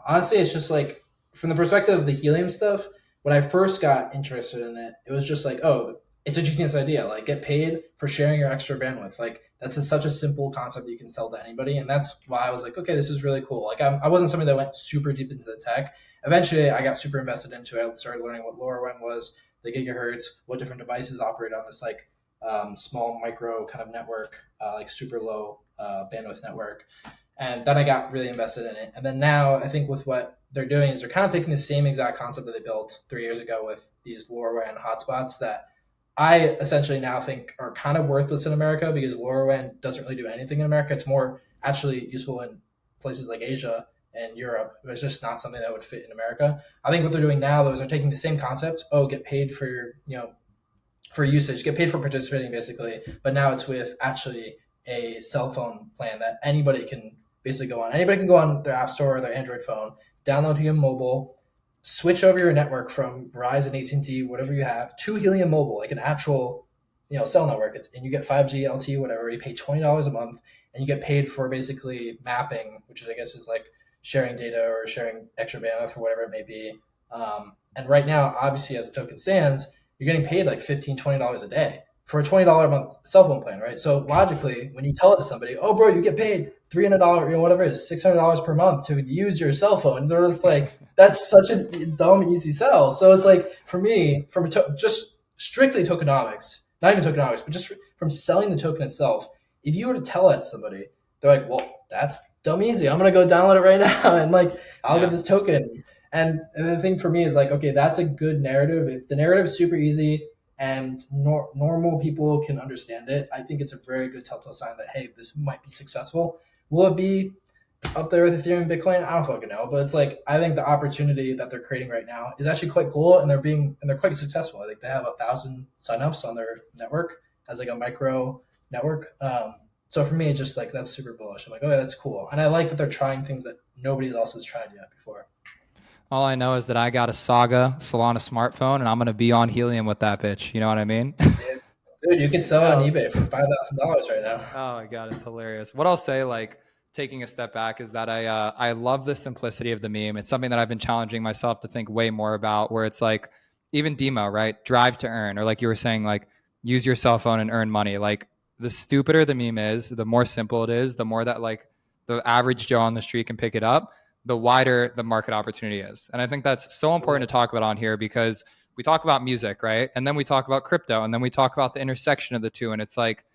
honestly, it's just like from the perspective of the helium stuff, when I first got interested in it, it was just like, oh, it's a genius idea. Like get paid for sharing your extra bandwidth. Like that's such a simple concept you can sell to anybody. And that's why I was like, okay, this is really cool. Like I wasn't somebody that went super deep into the tech. Eventually I got super invested into it. I started learning what LoRaWAN was, the gigahertz, what different devices operate on this like small micro kind of network, like super low bandwidth network. And then I got really invested in it. And then now I think with what they're doing is they're kind of taking the same exact concept that they built 3 years ago with these LoRaWAN hotspots that I essentially now think are kind of worthless in America because LoRaWAN doesn't really do anything in America. It's more actually useful in places like Asia and Europe, but it's just not something that would fit in America. I think what they're doing now, though, is they're taking the same concept. Oh, get paid for for usage, get paid for participating, basically. But now it's with actually a cell phone plan that anybody can basically go on. Anybody can go on their app store or their Android phone, download Helium Mobile, switch over your network from Verizon, AT&T, whatever you have, to Helium Mobile, like an actual cell network. And you get 5G, LTE, whatever. You pay $20 a month, and you get paid for basically mapping, which is, I guess, is like sharing data or sharing extra bandwidth or whatever it may be. And right now, obviously, as the token stands, you're getting paid like $15, $20 a day for a $20 a month cell phone plan, right? So logically, when you tell it to somebody, oh, bro, you get paid $300, whatever it is, $600 per month to use your cell phone, they're just like, that's such a dumb, easy sell. So it's like, for me, from just strictly tokenomics, not even tokenomics, but just from selling the token itself, if you were to tell it to somebody, they're like, well, that's dumb easy. I'm going to go download it right now. And like, I'll get this token. And the thing for me is like, okay, that's a good narrative. If the narrative is super easy and normal people can understand it, I think it's a very good telltale sign that, hey, this might be successful. Will it be up there with Ethereum and Bitcoin? I don't fucking know. But it's like, I think the opportunity that they're creating right now is actually quite cool, and they're quite successful. I think they have 1,000 signups on their network as like a micro network. So for me, it's just like, that's super bullish. I'm like, okay, that's cool. And I like that they're trying things that nobody else has tried yet before. All I know is that I got a Saga Solana smartphone, and I'm going to be on Helium with that bitch. You know what I mean? Dude, you can sell it on eBay for $5,000 right now. Oh my God, it's hilarious. What I'll say, like, taking a step back, is that I love the simplicity of the meme. It's something that I've been challenging myself to think way more about, where it's like, even demo, right? Drive to earn, or like you were saying, like, use your cell phone and earn money. Like, the stupider the meme is, the more simple it is, the more that like the average Joe on the street can pick it up, the wider the market opportunity is. And I think that's so important to talk about on here, because we talk about music, right? And then we talk about crypto, and then we talk about the intersection of the two. And it's like,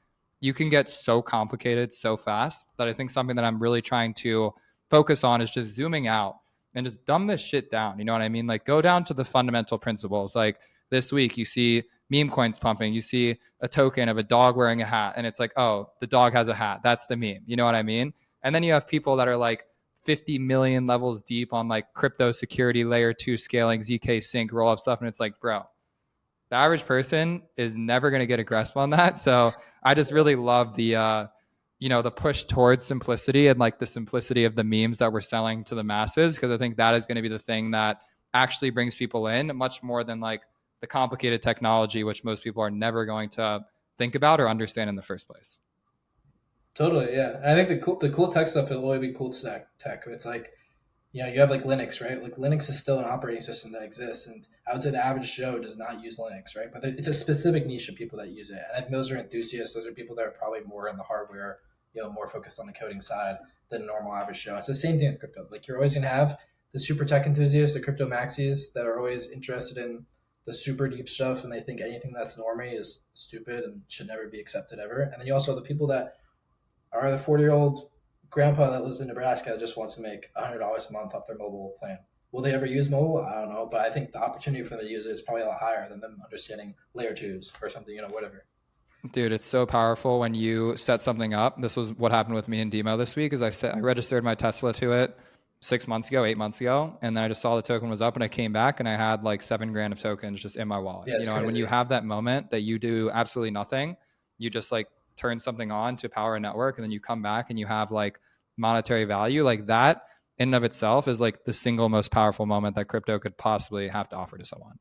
you can get so complicated so fast that I think something that I'm really trying to focus on is just zooming out and just dumb this shit down. You know what I mean? Like, go down to the fundamental principles. Like, this week you see meme coins pumping, you see a token of a dog wearing a hat, and it's like, oh, the dog has a hat. That's the meme. You know what I mean? And then you have people that are like 50 million levels deep on like crypto security layer 2 scaling, ZK sync, roll up stuff. And it's like, bro, the average person is never going to get a grasp on that. So I just really love the, the push towards simplicity and like the simplicity of the memes that we're selling to the masses, because I think that is going to be the thing that actually brings people in, much more than like the complicated technology, which most people are never going to think about or understand in the first place. Totally, yeah. I think the cool tech stuff will always be cool tech. It's like, you have like Linux, right? Like, Linux is still an operating system that exists, and I would say the average Joe does not use Linux, right? But it's a specific niche of people that use it, and I think those are enthusiasts. Those are people that are probably more in the hardware, more focused on the coding side than a normal average Joe. It's the same thing with crypto. Like, you're always gonna have the super tech enthusiasts, the crypto maxis, that are always interested in the super deep stuff, and they think anything that's normie is stupid and should never be accepted ever. And then you also have the people that are the 40-year-old grandpa that lives in Nebraska that just wants to make $100 a month off their mobile plan. Will they ever use mobile? I don't know, but I think the opportunity for the user is probably a lot higher than them understanding layer 2s or something, whatever. Dude, it's so powerful when you set something up. This was what happened with me in Demo this week. Is I registered my Tesla to it 8 months ago, and then I just saw the token was up, and I came back and I had like $7,000 of tokens just in my wallet. Yeah, and when you have that moment that you do absolutely nothing, you just like turn something on to power a network, and then you come back and you have like monetary value. Like, that in and of itself is like the single most powerful moment that crypto could possibly have to offer to someone.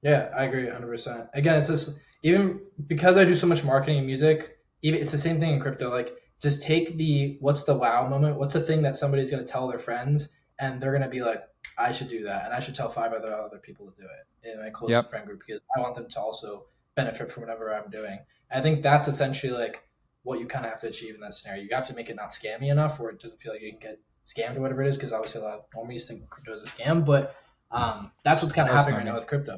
Yeah, I agree 100%. Again, it's just, even because I do so much marketing and music, even it's the same thing in crypto. Like, just take what's the wow moment? What's the thing that somebody's going to tell their friends, and they're going to be like, I should do that, and I should tell 5 other people to do it in my closest friend group, because I want them to also benefit from whatever I'm doing. And I think that's essentially like what you kind of have to achieve in that scenario. You have to make it not scammy enough where it doesn't feel like you can get scammed or whatever it is, because obviously a lot of normies think crypto is a scam, but that's what's kind of happening right now with crypto.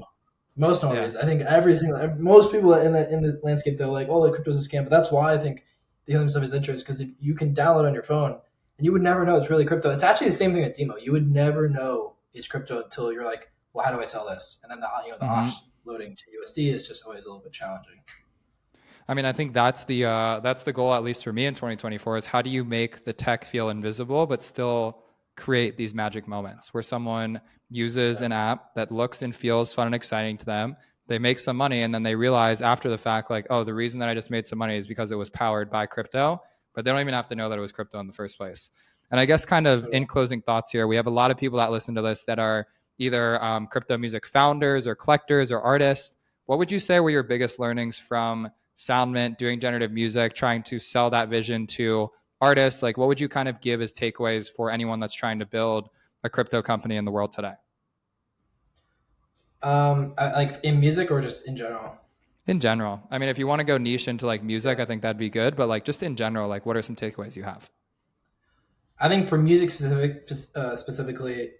Most normies, I think most people in the landscape, they're like, oh, the crypto is a scam. But that's why I think the Helium stuff is interesting, because if you can download on your phone, and you would never know it's really crypto. It's actually the same thing at demo. You would never know it's crypto until you're like, well, how do I sell this? And then the offloading to USD is just always a little bit challenging. I mean, I think that's the goal, at least for me in 2024, is how do you make the tech feel invisible but still create these magic moments where someone uses an app that looks and feels fun and exciting to them. They make some money and then they realize after the fact, like, oh, the reason that I just made some money is because it was powered by crypto, but they don't even have to know that it was crypto in the first place. And I guess kind of in closing thoughts here, we have a lot of people that listen to this that are either crypto music founders or collectors or artists. What would you say were your biggest learnings from SoundMint, doing generative music, trying to sell that vision to artists? Like, what would you kind of give as takeaways for anyone that's trying to build a crypto company in the world today? Like in music or just in general? In general. I mean, if you want to go niche into like music, I think that'd be good. But like just in general, like what are some takeaways you have? I think for music specifically,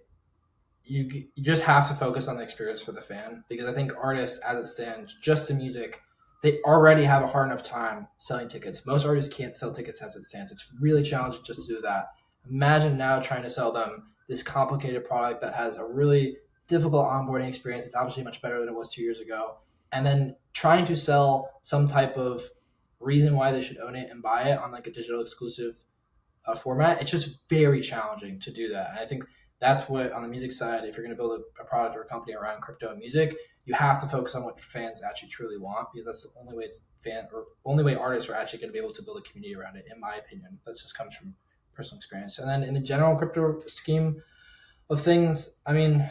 you just have to focus on the experience for the fan, because I think artists, as it stands, just in music, they already have a hard enough time selling tickets. Most artists can't sell tickets as it stands. It's really challenging just to do that. Imagine now trying to sell them this complicated product that has a really difficult onboarding experience. It's obviously much better than it was 2 years ago. And then trying to sell some type of reason why they should own it and buy it on like a digital exclusive format. It's just very challenging to do that. And I think that's what, on the music side, if you're going to build a product or a company around crypto and music, you have to focus on what fans actually truly want, because that's the only way artists are actually going to be able to build a community around it, in my opinion. That just comes from personal experience. And then in the general crypto scheme of things, I mean,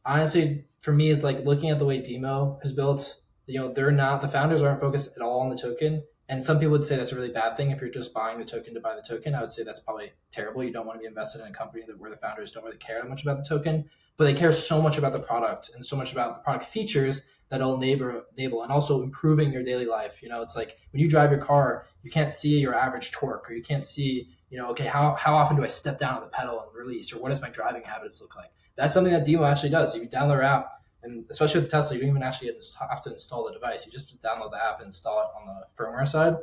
honestly, for me, it's like looking at the way Demo is built. The founders aren't focused at all on the token. And some people would say that's a really bad thing. If you're just buying the token to buy the token, I would say that's probably terrible. You don't want to be invested in a company where the founders don't really care that much about the token, but they care so much about the product and so much about the product features that it'll enable and also improving your daily life. It's like when you drive your car, you can't see your average torque, or you can't see, okay, how often do I step down on the pedal and release, or what does my driving habits look like? That's something that Demo actually does. If you download their app, and especially with the Tesla, you don't even actually have to install the device. You just download the app and install it on the firmware side.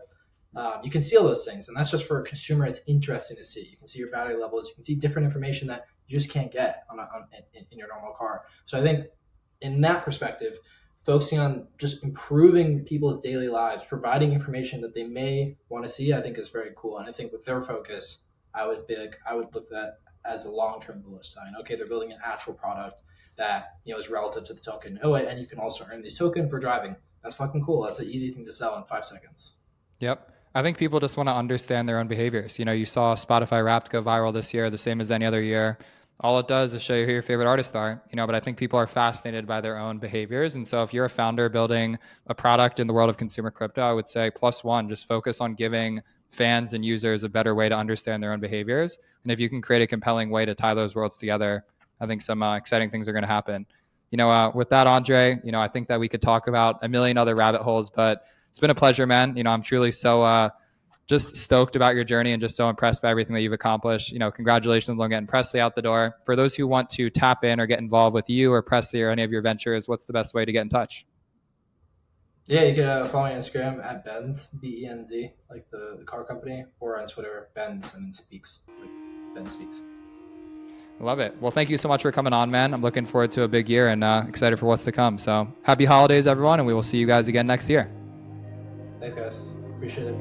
You can see all those things, and that's just for a consumer. It's interesting to see. You can see your battery levels. You can see different information that you just can't get in your normal car. So I think in that perspective, focusing on just improving people's daily lives, providing information that they may want to see, I think is very cool. And I think with their focus, I would look at that as a long-term bullish sign. Okay, they're building an actual product that is relative to the token. Oh, and you can also earn these tokens for driving. That's fucking cool. That's an easy thing to sell in 5 seconds. Yep. I think people just want to understand their own behaviors. You saw Spotify Wrapped go viral this year, the same as any other year. All it does is show you who your favorite artists are, but I think people are fascinated by their own behaviors. And so if you're a founder building a product in the world of consumer crypto, I would say +1, just focus on giving fans and users a better way to understand their own behaviors. And if you can create a compelling way to tie those worlds together, I think some exciting things are going to happen. With that, Andre, I think that we could talk about a million other rabbit holes, but it's been a pleasure, man. I'm truly so just stoked about your journey and just so impressed by everything that you've accomplished. Congratulations on getting Pressly out the door. For those who want to tap in or get involved with you or Pressly or any of your ventures, what's the best way to get in touch? Yeah, you can follow me on Instagram at Benz, BENZ, like the car company, or on Twitter, Benz, and then Speaks, like Ben Speaks. Love it. Well, thank you so much for coming on, man. I'm looking forward to a big year and excited for what's to come. So happy holidays, everyone, and we will see you guys again next year. Thanks, guys. Appreciate it.